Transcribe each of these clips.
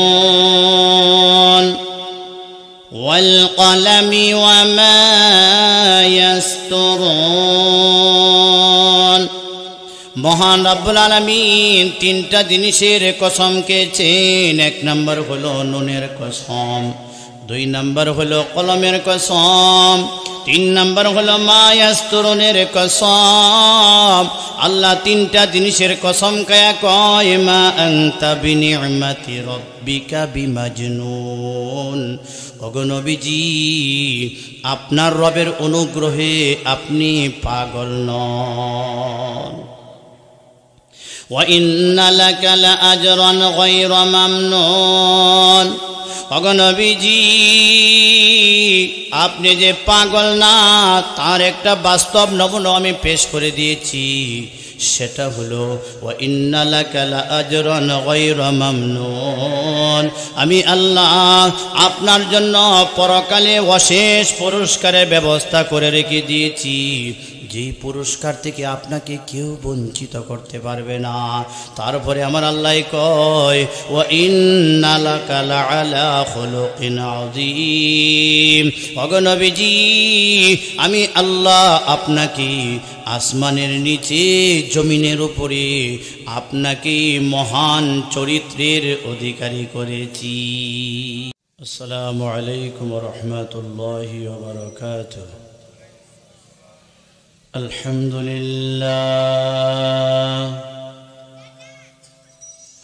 نون والقلم وما يسطرون মহান রব্বুল আলামিন তিনটা জিনিসের কসম খেয়েছেন। এক নম্বর হলো নুনের কসম, দুই নম্বর হলো কলমের কসম, তিন নম্বর হলো মা ইয়াসতুরুনের কসম। আল্লাহ তিনটা জিনিসের কসম খায়া কয় মা আনতা বিনি'মাতি রাব্বিকা বিমাজনুন। ওগো নবীজি, আপনার রবের অনুগ্রহে আপনি পাগল নন। وَإِنَّ لَكَ لَأَجْرًا غَيْرَ مَمْنُونٍ। ওগো নবীজি, আপনি যে পাগল না তার একটা বাস্তব নমুনা আমি পেশ করে দিয়েছি। সেটা হলো وَإِنَّ لَكَ لَأَجْرًا غَيْرَ مَمْنُونٍ। আমি আল্লাহ আপনার জন্য পরকালে অশেষ পুরস্কারের ব্যবস্থা করে রেখে দিয়েছি, যে পুরস্কার থেকে আপনাকে কেউ বঞ্চিত করতে পারবে না। তারপরে আমার আল্লাহ কয় ওয়া ইন্না লাকা লাআলা খুলুকিন আযীম। ওগো নবীজি, আমি আল্লাহ আপনাকে আসমানের নিচে জমিনের উপরে আপনাকে মহান চরিত্রের অধিকারী করেছি। আসসালামু আলাইকুম ওয়া রাহমাতুল্লাহি ওয়া বারাকাতুহু।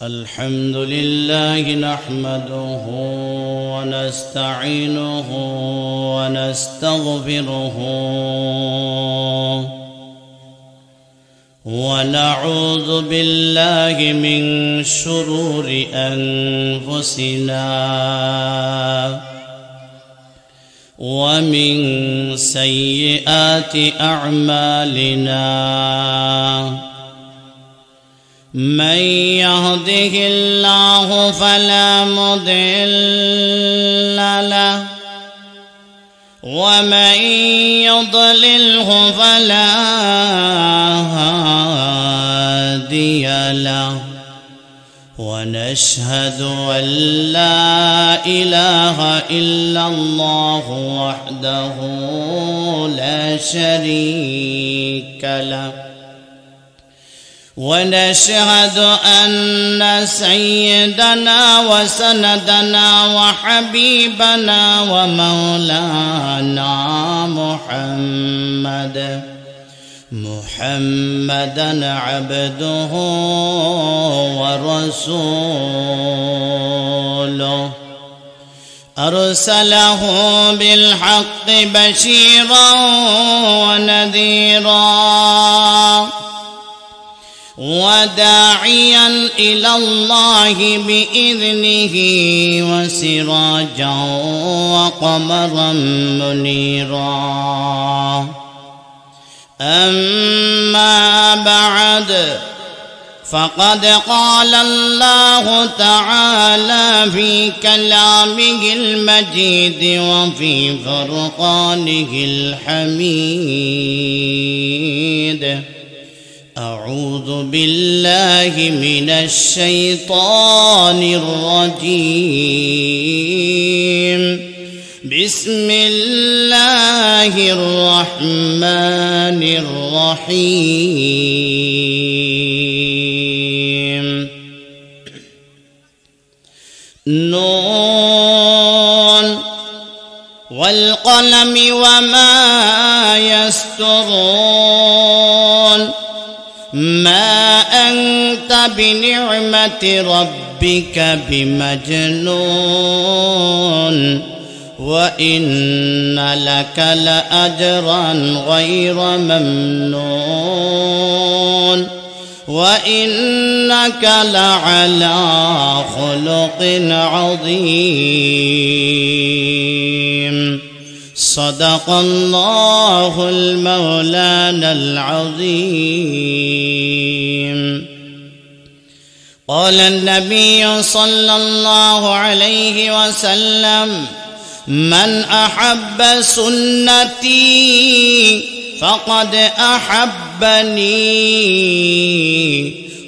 الحمد لله نحمده ونستعينه ونستغفره ونعوذ بالله من شرور أنفسنا ومن سيئات أعمالنا، من يهده الله فلا مضل له ومن يضلله فلا هادي له، ونشهد أن لا إله إلا الله وحده لا شريك له، ونشهد أن سيدنا وسندنا وحبيبنا ومولانا محمدا عبده ورسوله، أرسله بالحق بشيرا ونذيرا وداعيا إلى الله بإذنه وسراجا وقمرا منيرا. أما بعد، فقد قال الله تعالى في كلامه المجيد وفي فرقانه الحميد: أعوذ بالله من الشيطان الرجيم، بسم الله الرحمن الرحيم. نون والقلم وما يسطرون. ما أنت بنعمة ربك بمجنون، وإن لك لأجرا غير ممنون، وإنك لعلى خلق عظيم. صدق الله المولانا العظيم. قال النبي صلى الله عليه وسلم: من أحب سنتي فقد أحبني،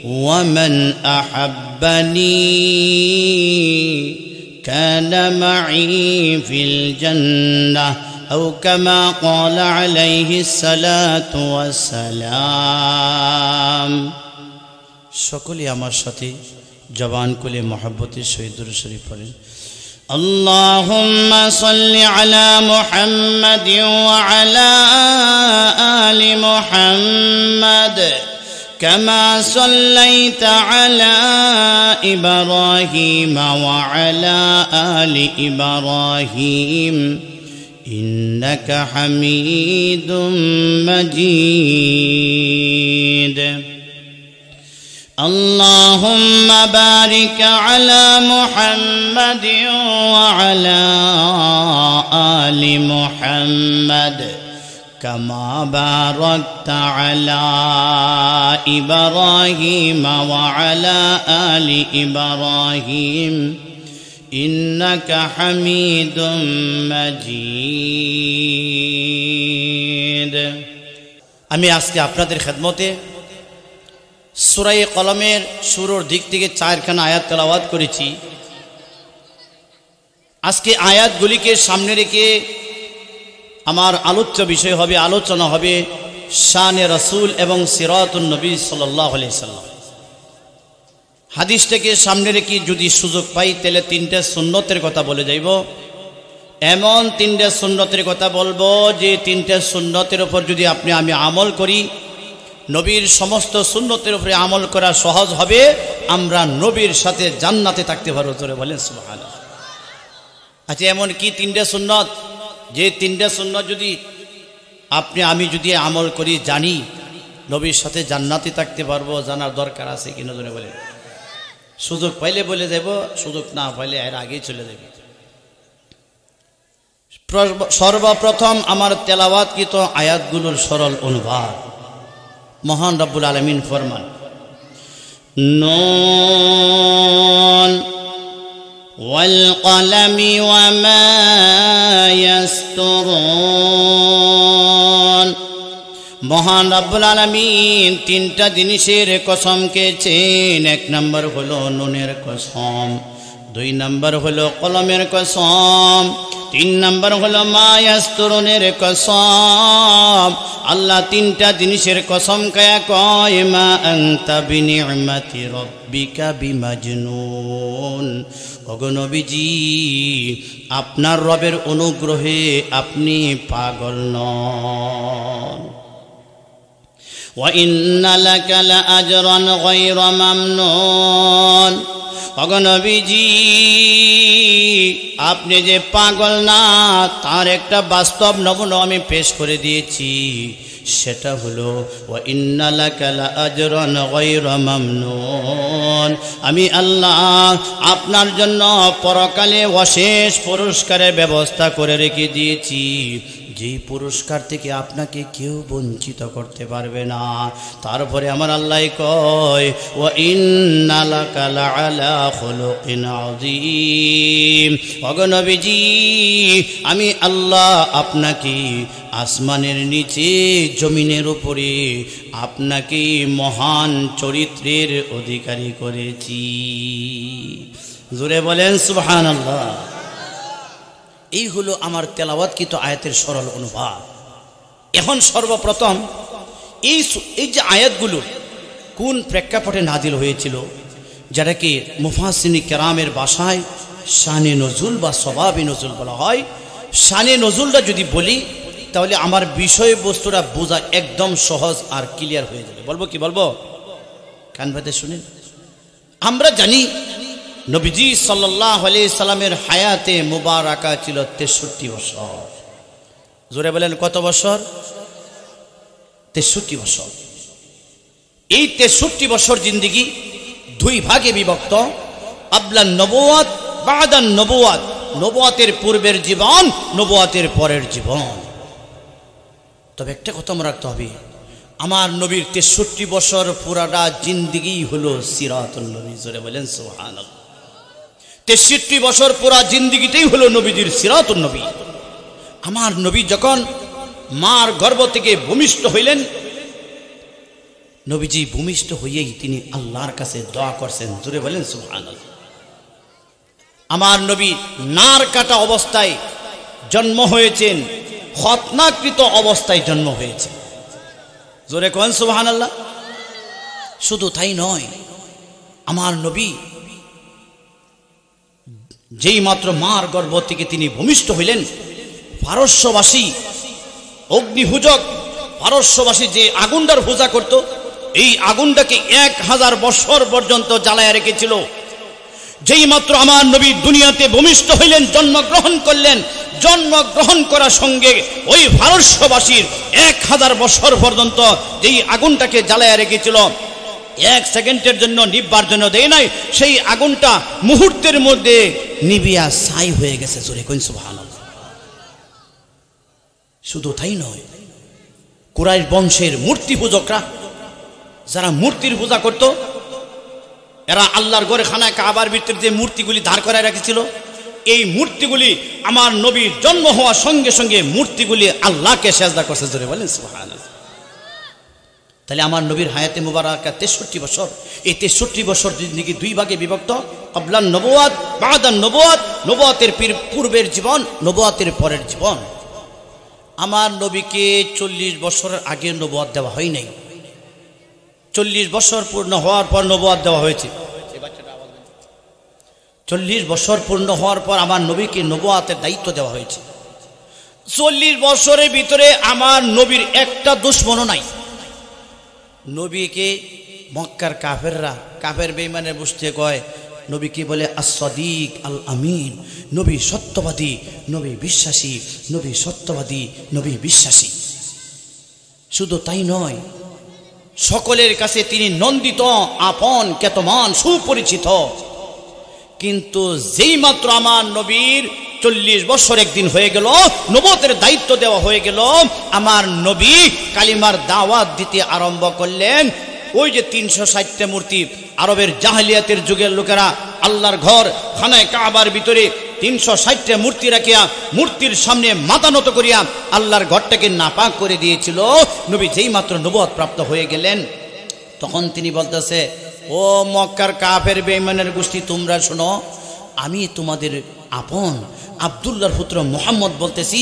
ومن أحبني كان معي في الجنة أو كما قال عليه الصلاة والسلام সকলে আমার সাথে জবান খুলে মহব্বতের সহিত দুরূদ শরীফ পড়েন اللهم صل على محمد وعلى آل محمد كما صليت على إبراهيم وعلى آل إبراهيم إنك حميد مجيد اللهم بارك على محمد وعلى آل محمد كما باركت على إبراهيم وعلى آل إبراهيم إنك حميد مجيد আমি আজকে আপনাদের খেদমতে সূরা কলমের শুরুর দিক থেকে 4খানা আয়াত তেলাওয়াত করেছি। আজকে আয়াতগুলিকে সামনে রেখে আমার আলোচ্য বিষয় হবে, আলোচনা হবে শানে রাসূল এবং সিরাতুন নবী সাল্লাল্লাহু আলাইহি সাল্লাম। হাদিসটাকে সামনে রেখে যদি সুযোগ পাই তাহলে 3টা সুন্নতের কথা বলে যাইব। এমন 3টা সুন্নতের কথা বলবো যে 3টা সুন্নতের উপর যদি আমি আমল করি, নবীর সমস্ত সুন্নতের উপরে আমল করা সহজ হবে, আমরা নবীর সাথে জান্নাতে থাকতে পারবো। জোরে বলেন সুবহানাল্লাহ। আচ্ছা, এমন কি 3টা সুন্নত যে 3টা সুন্নত যদি আমি যদি আমল করি, জানি, নবীর সাথে জান্নাতে থাকতে পারবো? জানার দরকার আছে কিনা জোরে বলেন। সুযোগ পাইলে বলে যাব, সুযোগ না পাইলে এর আগেই চলে যাবে। সর্বপ্রথম আমার তেলাওয়াতকৃত আয়াতগুলোর সরল অনুবাদ। মহান রব্বুল আলামিন ফরমান, নুন ওয়াল কলমি ওয়া মা ইয়াসতুরুন। মহান রব্বুল আলামিন 3টা জিনিসের কসম খেয়েছেন। 1 নম্বর হলো নুনের কসম, 2 নম্বর হলো কলমের কসম, 3 নম্বর হলো মা ইয়াসতুরুনের কসম। আল্লাহ 3টা জিনিসের কসম খায়া কয়, মা আনতা বিনি'মাতি রাব্বিকা বিমাজনুন। ওগো নবীজি, আপনার রবের অনুগ্রহে আপনি পাগল নন। ওয়া ইন্না লাকা লাআজরান গায়রা মামনুন। ওগো নবীজি, আপনি যে পাগল না তার একটা বাস্তব নমুনা আমি পেশ করে দিয়েছি। সেটা হলো ওয়া ইন্না লাকা লাআজরান গায়রা মামনুন। আমি আল্লাহ আপনার জন্য পরকালে অশেষ পুরস্কারের ব্যবস্থা করে রেখে দিয়েছি, যেই পুরস্কার থেকে আপনাকে কেউ বঞ্চিত করতে পারবে না। তারপরে আমার আল্লাহ কয়, ওয়া ইন্না লাকা লাআলা খুলুকিন আযীম। ওগো নবীজি, আমি আল্লাহ আপনাকে আসমানের নিচে জমিনের উপরে আপনাকে মহান চরিত্রের অধিকারী করেছি। জোরে বলেন সুবহানাল্লাহ। এই হলো আমার তেলাওয়াতকৃত আয়াতের সরল অনুবাদ। এখন সর্বপ্রথম এই যে আয়াতগুলো কোন প্রেক্ষাপটে নাজিল হয়েছিল, যেটাকে মুফাসসিরিন কেরামের ভাষায় শানে নজুল বা সবাবে নজুল বলা হয়। শানে নজুলটা যদি বলি তাহলে আমার বিষয়বস্তুটা বোঝা একদম সহজ আর ক্লিয়ার হয়ে যাবে। বলবো কি বলবো? কান পেতে শুনেন। আমরা জানি নবীজি সাল্লাল্লাহু আলাইহি সাল্লামের হায়াতে মুবারাকা ছিল 63 বছর। জোরে বলেন কত বছর? 63 বছর। এই 63 বছর জিন্দেগি 2 ভাগে বিভক্ত। আবলান নবুয়াত, বাদান নবুয়াত। নবুয়াতের পূর্বের জীবন, নবুয়াতের পরের জীবন। তবে একটা কথা মনে রাখতে হবে, আমার নবীর 63 বছর পুরাটা জিন্দেগি হলো সিরাতুন নবী। জোরে বলেন সুবহানাল্লাহ। 63 বছর পুরা জিন্দেগিটাই হলো নবীজির সিরাতুন নবী। আমার নবী যখন মার গর্ভ থেকে ভূমিষ্ঠ হইলেন, নবীজি ভূমিষ্ঠ হয়েই তিনি আল্লাহর কাছে দোয়া করছেন, জোরে বলেন সুবহানাল্লাহ। আমার নবী নার কাটা অবস্থায় জন্ম হয়েছেন, খতনাকৃত অবস্থায় জন্ম হয়েছে, জোরে কোন সুবহানাল্লাহ। শুধু তাই নয়, আমার নবী যেই মাত্র মার গর্ভ থেকে তিনি ভূমিষ্ঠ হইলেন, পারস্যবাসী অগ্নিপূজক, পারস্যবাসী যে আগুনটার পূজা করত, এই আগুনটাকে 1000 বছর পর্যন্ত জ্বালায় রেখেছিল। যেই মাত্র আমার নবী দুনিয়াতে ভূমিষ্ঠ হইলেন, জন্মগ্রহণ করলেন, জন্মগ্রহণ করার সঙ্গে ওই পারস্যবাসীর 1000 বছর পর্যন্ত যেই আগুনটাকে জ্বালায় রেখেছিল, 1 সেকেন্ডের জন্য নিববার জন্য দেয় নাই, সেই আগুনটা মুহূর্তের মধ্যে নিবিয়া ছাই হয়ে গেছে, জোরে কইন সুবহানাল্লাহ। শুধু তাই নয়, কুরাইশ বংশের মূর্তি পূজকরা যারা মূর্তির পূজা করত, এরা আল্লাহর ঘরে খানায় কাবার ভিতরে যে মূর্তিগুলি দাঁড় করায় রেখেছিল, এই মূর্তিগুলি আমার নবীর জন্ম হওয়ার সঙ্গে সঙ্গে মূর্তিগুলি আল্লাহকে সেজদা করছে, জোরে বলেন সুবহানাল্লাহ। তাহলে আমার নবীর হায়াতে মুবারাকা 63 বছর। এই 63 বছর জিন্দেগি 2 ভাগে বিভক্ত, ক্বাবলান নবুয়াত, বাদান নবুয়াত, নবুয়াতের পূর্বের জীবন, নবুয়াতের পরের জীবন। আমার নবীকে 40 বছরের আগে নবুয়াত দেওয়া হয় নাই, 40 বছর পূর্ণ হওয়ার পর নবুয়াত দেওয়া হয়েছে। 40 বছর পূর্ণ হওয়ার পর আমার নবীকে নবুয়াতের দায়িত্ব দেওয়া হয়েছে। 40 বছরের ভিতরে আমার নবীর একটা দুশমনও নাই। নবীকে মক্কার কাফেররা, কাফের বেঈমানের বুঝতে কয়, নবীকে বলে as-সাদিক আল আমিন, নবী সত্যবাদী, নবী বিশ্বাসী, নবী সত্যবাদী, নবী বিশ্বাসী। শুধু তাই নয়, সকলের কাছে তিনি নন্দিত, আপন, খ্যাতমান, সুপরিচিত। কিন্তু যেই মাত্র আমার নবীর 40 বছর একদিন হয়ে গেল, নবুয়তের দায়িত্ব দেওয়া হয়ে গেল, আমার নবী কালিমার দাওয়াত দিতে আরম্ভ করলেন। ওই যে 360টা মূর্তি, আরবের জাহেলিয়াতের যুগের লোকেরা আল্লাহর ঘর খানায় কাবার ভিতরে 360টা মূর্তি রাখিয়া মূর্তির সামনে মাথা নত করিয়া আল্লাহর ঘরটাকে নাপাক করে দিয়েছিল। নবী যেই মাত্র নবুয়ত প্রাপ্ত হয়ে গেলেন, তখন তিনি বলতেছে, ও মক্কার কাফের বেঈমানের গোষ্ঠী, তোমরা শোনো, আমি তোমাদের আপন আব্দুল্লাহর পুত্র মুহাম্মদ বলতেছি,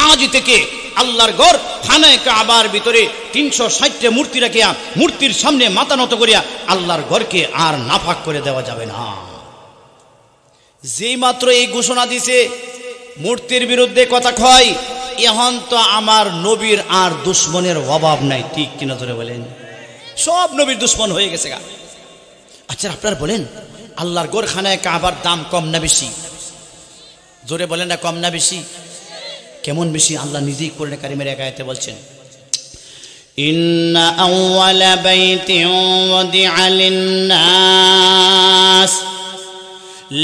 আজ থেকে আল্লাহর ঘর খানায় কাবার ভিতরে 360টা মূর্তি রাখিয়া মূর্তির সামনে মাথা নত করিয়া আল্লাহর ঘরকে আর নাপাক করে দেওয়া যাবে না। যেই মাত্র এই ঘোষণা দিছে, মূর্তির বিরুদ্ধে কথা কয়, এখন তো আমার নবীর আর দুশ্মনের অভাব নাই, ঠিক কিনা ধরে বলেন? সব নবীর দুশ্মন হয়ে গেছে গা। আচ্ছা আপনারা বলেন, আল্লাহর ঘর খানায় কাবার দাম কম না বেশি? জোরে বলেন না, কম না বেশি? কেমন বেশি? আল্লাহ নিজেই কোরআনে কারিমের এক আয়াতে বলছেন, ইন্না আউওয়ালা বাইতিন ওয়াদিআ লিন-নাস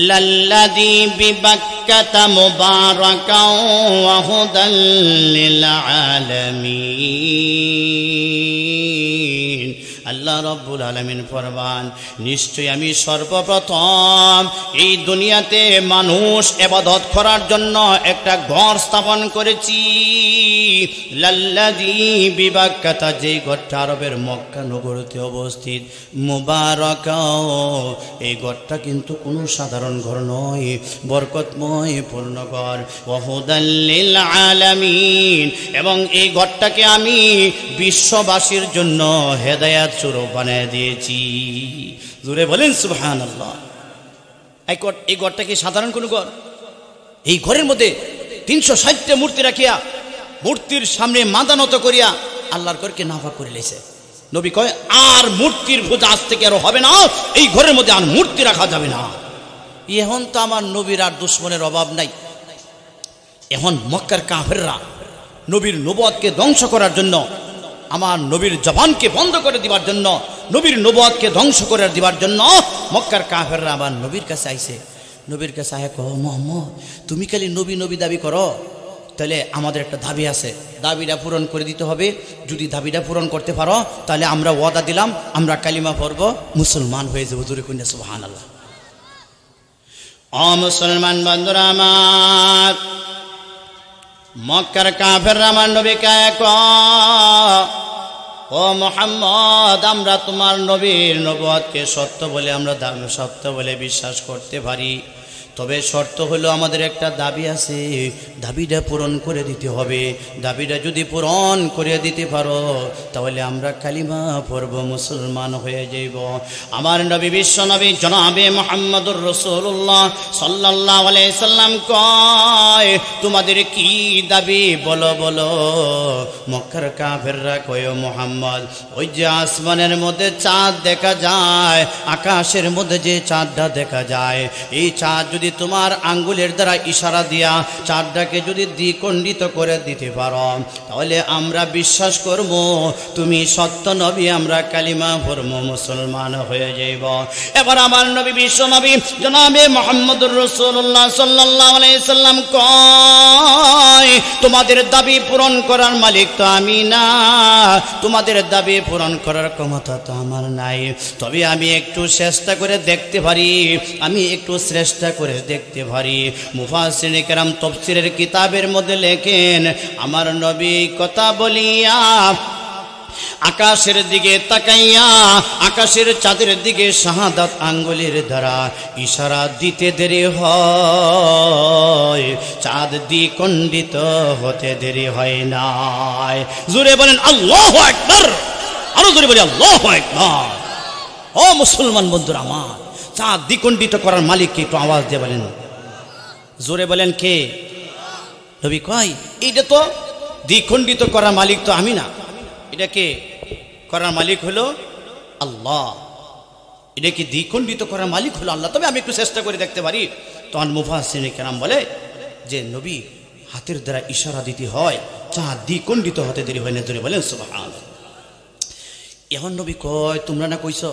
লাল্লাযী বিবাক্কাতা মুবারাকান ওয়া হুদাল লিল আলামিন। আল্লাহ রব্বুল আলামিন ফরমান, নিশ্চয় আমি সর্বপ্রথম এই দুনিয়াতে মানুষ ইবাদত করার জন্য একটা ঘর স্থাপন করেছি। লাল্লাযী বিবাক্কাতা, যে ঘরটা আরবের মক্কা নগরীতে অবস্থিত, মুবারাকা, এই ঘরটা কিন্তু কোনো সাধারণ ঘর নয়, বরকতময় পূর্ণ ঘর। ওয়া হুদাল লিল আলামিন, এবং এই ঘরটাকে আমি বিশ্ববাসীর জন্য হেদায়েত স্বরূপ বানিয়ে দিয়েছি। জোরে বলেন সুবহানাল্লাহ। এই ঘরটা কি সাধারণ কোনো ঘর? এই ঘরের মধ্যে 360টা মূর্তি রাখিয়া মূর্তির সামনে মাথা নত করিয়া আল্লাহর ঘরকে নাপাক করে লেছে। নবী কয়, আর মূর্তির পূজা আজ থেকে আর হবে না, এই ঘরের মধ্যে আর মূর্তি রাখা যাবে না। এখন তো আমার নবীর আর দুশ্মনের অভাব নাই। এখন মক্কার কাফেররা নবীর নবুয়তকে ধ্বংস করার জন্য, আমার নবীর জবানকে বন্ধ করে দিবার জন্য, নবীর নবুয়তকে ধ্বংস করে দিবার জন্য মক্কার কাফেররা আবার নবীর কাছে আইছে। নবীর কাছে আয় কহ, মুহাম্মদ তুমি খালি নবী নবী দাবি করো, তাহলে আমাদের একটা দাবি আছে, দাবিটা পূরণ করে দিতে হবে। যদি দাবিটা পূরণ করতে পারো তাহলে আমরা ওয়াদা দিলাম, আমরা কালিমা পড়ব, মুসলমান হয়ে যাবো। জোরে কইনা সুবহানাল্লাহ। ও মুসলমান বন্ধুরা আমার, মক্কার কাফেররা আমার নবীকে কয়, ও ও মুহাম্মদ, আমরা তোমার নবীর নবুয়তকে সত্য বলে বিশ্বাস করতে পারি, তবে শর্ত হলো আমাদের একটা দাবি আছে, দাবিটা পূরণ করে দিতে হবে। দাবিটা যদি পূরণ করে দিতে পারো তাহলে আমরা কালিমা পড়ব, মুসলমান হয়ে যাইব। আমার নবী বিশ্ব নবী জনাবে মুহাম্মদুর রাসূলুল্লাহ সাল্লাল্লাহু আলাইহি সাল্লাম কয়, তোমাদের কি দাবি বলো বলো। মক্কার কাফেররা কয়, মুহাম্মদ ওই যে আসমানের মধ্যে চাঁদ দেখা যায়, আকাশের মধ্যে যে চাঁদটা দেখা যায়, এই চাঁদ যদি তোমার আঙ্গুলের দ্বারা ইশারা দিয়া চাঁদটাকে যদি দ্বিখণ্ডিত করে দিতে পারো তাহলে আমরা বিশ্বাস করব তুমি সত্য নবী, আমরা কালিমা পড়ব, মুসলমান হয়ে যাইব। এবার আমার নবী বিশ্ব নবী জনাবে মুহাম্মদুর রাসূলুল্লাহ সাল্লাল্লাহু আলাইহি সাল্লাম কয়, তোমাদের দাবি পূরণ করার মালিক তো আমি না, তোমাদের দাবি পূরণ করার ক্ষমতা তো আমার নাই, তবে আমি একটু চেষ্টা করে দেখতে পারি, আমি একটু চেষ্টা করে দেখতে পারি। মুফাসসিরিনে কেরাম তাফসীরের কিতাবের মধ্যে লেখেন, আমার নবী কথা বলিয়া আকাশের দিকে তাকাইয়া আকাশের চাঁদের দিকে শাহাদাত আঙ্গুলের দ্বারা ইশারা দিতে দেরি হয়, চাঁদ দ্বিখণ্ডিত হতে দেরি হয় নাই। জোরে বলেন আল্লাহু আকবার, আরো জোরে বলি আল্লাহু আকবার। ও মুসলমান বন্ধুরা আমার, চাঁদ দ্বিখণ্ডিত করার মালিক কে? একটু আওয়াজ দিয়ে বলেন, জোরে বলেন কে? নবী কয়, এইটা তো দ্বিখণ্ডিত করার মালিক তো আমি না, এটা কে করার মালিক হলো আল্লাহ, এটা কি দ্বিখণ্ডিত করার মালিক হলো আল্লাহ, তবে আমি একটু চেষ্টা করে দেখতে পারি। তখন মুফাসসিরিনে কেরাম বলে যে নবী হাতের দ্বারা ইশারা দিতে হয়, চাঁদ দ্বিখণ্ডিত হতে দেরি হয় না। জোরে বলেন সুবহানাল্লাহ। এখন নবী কয়, তোমরা না কইছো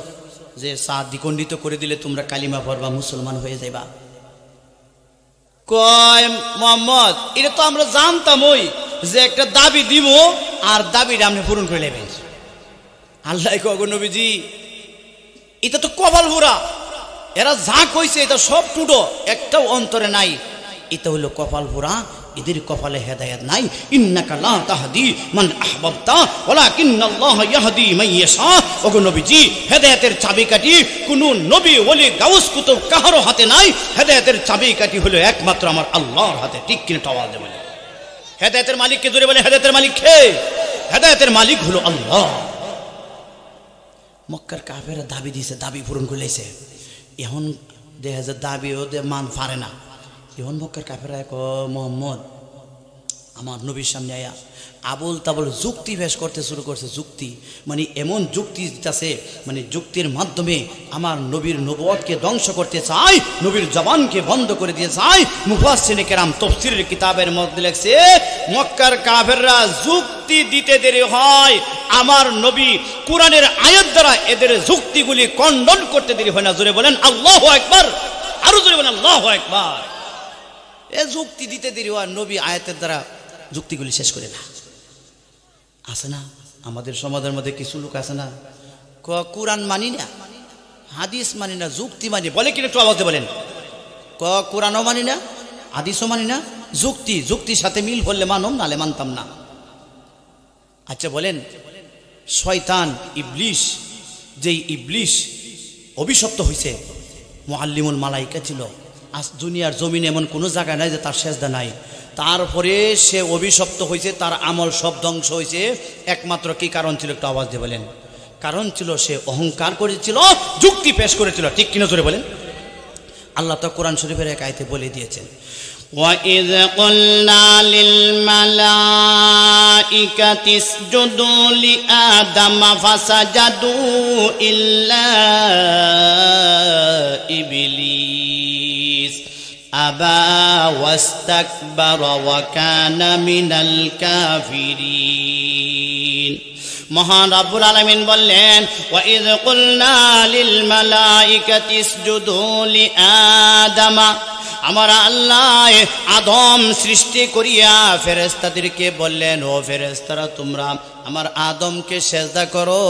যে চাঁদ দ্বিখণ্ডিত করে দিলে তোমরা কালিমা পড়বা, মুসলমান হয়ে যাইবা। কয় মুহাম্মদ, এটা তো আমরা জানতামই যে একটা দাবি দিব আর দাবিটা আপনি পূরণ করে নেবেন। আল্লাহ কয়, নবীজি এটা তো কপাল ভরা, এরা যা কইছে এটা সব টুডো, একটাও অন্তরে নাই, এটা হলো কপাল ভরা, এদের কপালে হেদায়েত নাই। ইন্নাকা লা তাহদি মান আহবাবতা ওয়ালাকিন্নাল্লাহ ইয়াহদি মান ইয়াশা। ওগো নবীজি, হেদায়েতের চাবিকাঠি কোন নবী ওলি গাউস কুতুব কারো হাতে নাই, হেদায়েতের চাবিকাঠি হলো একমাত্র আমার আল্লাহর হাতে। ঠিক কিনা আওয়াজ দেবেন। হেদায়েতের মালিক কে? জোরে বলে হেদায়েতের মালিক কে? হেদায়েতের মালিক হলো আল্লাহ। মক্কার কাফেররা দাবি দিয়েছে, দাবি পূরণ করে লেছে। এখন দেখা যায় দাবি ওদের মান পারে না। এখন মক্কার কাফেররা মুহাম্মদ আমার নবীর সামনে আয়া আবুল তাবুল যুক্তি পেশ করতে শুরু করছে। যুক্তি মানে এমন যুক্তি দিতেছে, মানে যুক্তির মাধ্যমে আমার নবীর নবুয়তকে ধ্বংস করতে চায়, নবীর জবানকে বন্ধ করে দিয়ে চায়। মুফাসসিরিনে কেরাম তাফসীরের কিতাবের মধ্যে লেখছে, মক্কার কাফেররা যুক্তি দিতে দেরি হয়, আমার নবী কোরআনের আয়াত দ্বারা এদের যুক্তিগুলি খণ্ডন করতে দেরি হয় না। জোরে বলেন আল্লাহু আকবার, আরো জোরে বলেন আল্লাহু আকবার। এ যুক্তি দিতে দেরি হয়, নবী আয়াতের দ্বারা যুক্তিগুলি শেষ করে না। আছে না আমাদের সমাজের মধ্যে কিছু লোক আছে না, কোরআন মানি না, হাদিস মানি না, যুক্তি মানি, বলে কিনা একটু আওয়াজে বলেন। কোরআনও মানি না, হাদিসও মানি না, যুক্তির সাথে মিল হলে মানম, নালে মানতাম না। আচ্ছা বলেন, শয়তান ইবলিশ, যেই ইবলিশ অভিশপ্ত হয়েছে, মুআল্লিমুল মালাইকা ছিল, আজ দুনিয়ার জমিনে এমন কোনো জায়গা নাই যে তার সেজদা নাই, তারপরে সে অভিশপ্ত হয়েছে, তার আমল সব ধ্বংস হয়েছে। একমাত্র কি কারণ ছিল? একটু আওয়াজ দিয়ে বলেন। কারণ ছিল সে অহংকার করেছিল, যুক্তি পেশ করেছিল। ঠিক কিনা জোরে বলেন। আল্লাহ তো কোরআন শরীফের এক আয়াতে বলে দিয়েছেন, وَإِذْ قُلْنَا لِلْمَلَائِكَةِ اسْجُدُوا لِآدَمَ فَسَجَدُوا إِلَّا إِبْلِيسَ أَبَى وَاسْتَكْبَرَ وَكَانَ مِنَ الْكَافِرِينَ। মহান রব্বুল আলামিন বললেন, وَإِذْ قُلْنَا لِلْمَلَائِكَةِ اسْجُدُوا لِآدَمَ, আমার আল্লাহ আদম সৃষ্টি করিয়া ফেরেশতাদেরকে বললেন, ও ফেরেশতারা তোমরা আমার আদমকে সেজদা করো,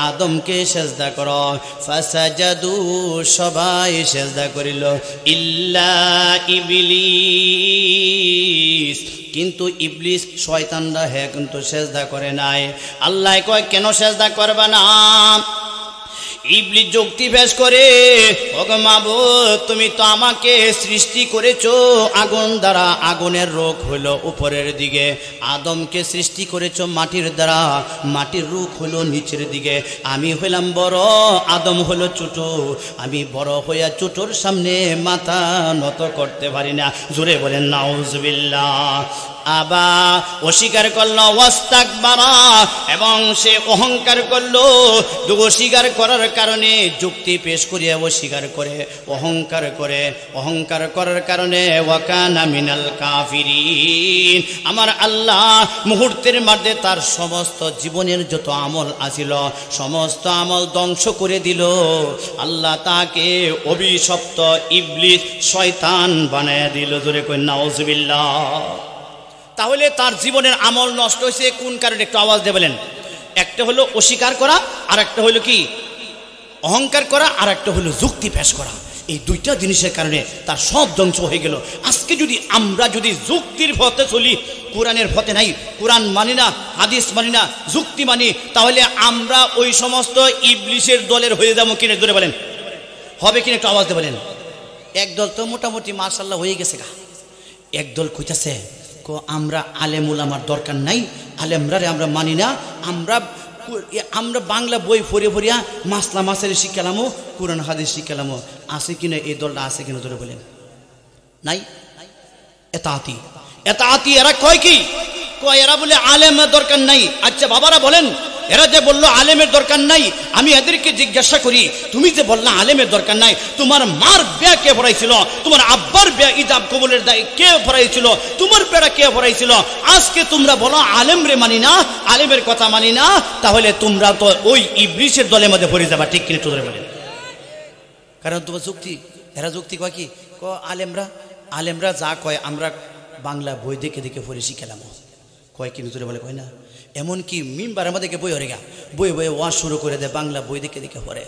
আদমকে সেজদা করো। ফাসাজাদু, সবাই সেজদা করিল, ইল্লা ইবলিস, কিন্তু ইবলিস শয়তানরা কিন্তু সেজদা করে নাই। আল্লাহ কয় কেন সেজদা করবে না? ইবলিস যুক্তি পেশ করে, ওগো মাবুদ তুমি তো আমাকে সৃষ্টি করেছো আগুন দ্বারা, আগুনের রোগ হলো উপরের দিকে। আদমকে সৃষ্টি করেছো মাটির দ্বারা, মাটির রোগ হলো নিচের দিকে। আমি হইলাম বড়, আদম হলো ছোট। আমি বড় হইয়া ছোটর সামনে মাথা নত করতে পারি না। জোরে বলেন নাউজুবিল্লাহ। আবা অস্বীকার করলো, ওয়াস্তাকবারা, এবং সে অহংকার করলো। অস্বীকার করার কারণে যুক্তি পেশ করিয়া অস্বীকার করে, অহংকার করে, অহংকার করার কারণে ওয়াকানা মিনাল কাফিরিন। আমার আল্লাহ মুহূর্তের মধ্যে তার সমস্ত জীবনের যত আমল আছিল সমস্ত আমল ধ্বংস করে দিল। আল্লাহ তাকে অভিশপ্ত ইবলিস শয়তান বানায় দিল। জোরে কই নাউজুবিল্লাহ। তাহলে তার জীবনের আমল নষ্ট হয়েছে কোন কারণে? একটু আওয়াজ দিয়ে বলেন। একটা হলো অস্বীকার করা, আর একটা হলো কি অহংকার করা, আর একটা হলো যুক্তি পেশ করা। এই দুইটা জিনিসের কারণে তার সব ধ্বংস হয়ে গেল। আজকে যদি আমরা যুক্তির পথে চলি, কোরআনের পথে নাই, কোরআন মানি না, হাদিস মানি না, যুক্তি মানি, তাহলে আমরা ওই সমস্ত ইবলিসের দলের হয়ে যাবো কিনা? জোরে বলেন, হবে কিনা? একটু আওয়াজ দিয়ে বলেন। একদল তো মোটামুটি মাশাআল্লাহ হয়ে গেছে গা। একদল কইতাছে আমরা আলেম উলামার দরকার নাই, আলেমরারে আমরা মানি না, আমরা বাংলা বই ফরিয়া ফরিয়া মাসলা মাসাইল শিখালামো, কোরআন হাদিস শিখালামো। আছে কিনা এই দলটা? আছে কিনা? ধরে বলেন নাই। এতাআতি, এতাআতি এরা কয় কি? কয় এরা বলে আলেমের দরকার নাই। আচ্ছা বাবারা বলেন, এরা যে বললো আলেমের দরকার নাই, আমি এদেরকে জিজ্ঞাসা করি, তুমি যে বললা আলেমের দরকার নাই, তোমার মার বিয়া কে পড়াইছিল? তোমার আব্বার বিয়া ইজাব কবুলের দায় কে পড়াইছিল? তোমার বেড়া কে পড়াইছিল? আজকে তোমরা বলো আলেম রে মানি না, আলেমের কথা মানি না, তাহলে তোমরা তো ওই ইবলিসের দলের মধ্যে পড়ে যাবা। ঠিক কিনা? তোদের বলেন। কারণ তোমার যুক্তি, এরা যুক্তি কয় কি? আলেমরা যা কয় আমরা বাংলা বই দেখে দেখে পড়ে শিখেলাম। কয় কিনা? তোরে বলে কয় না। এমনকি মিম্বারের মধ্যে বই হরে গা, বই বইয়ে ওয়াজ শুরু করে দেয়, বাংলা বই দেখে দেখে পড়ে।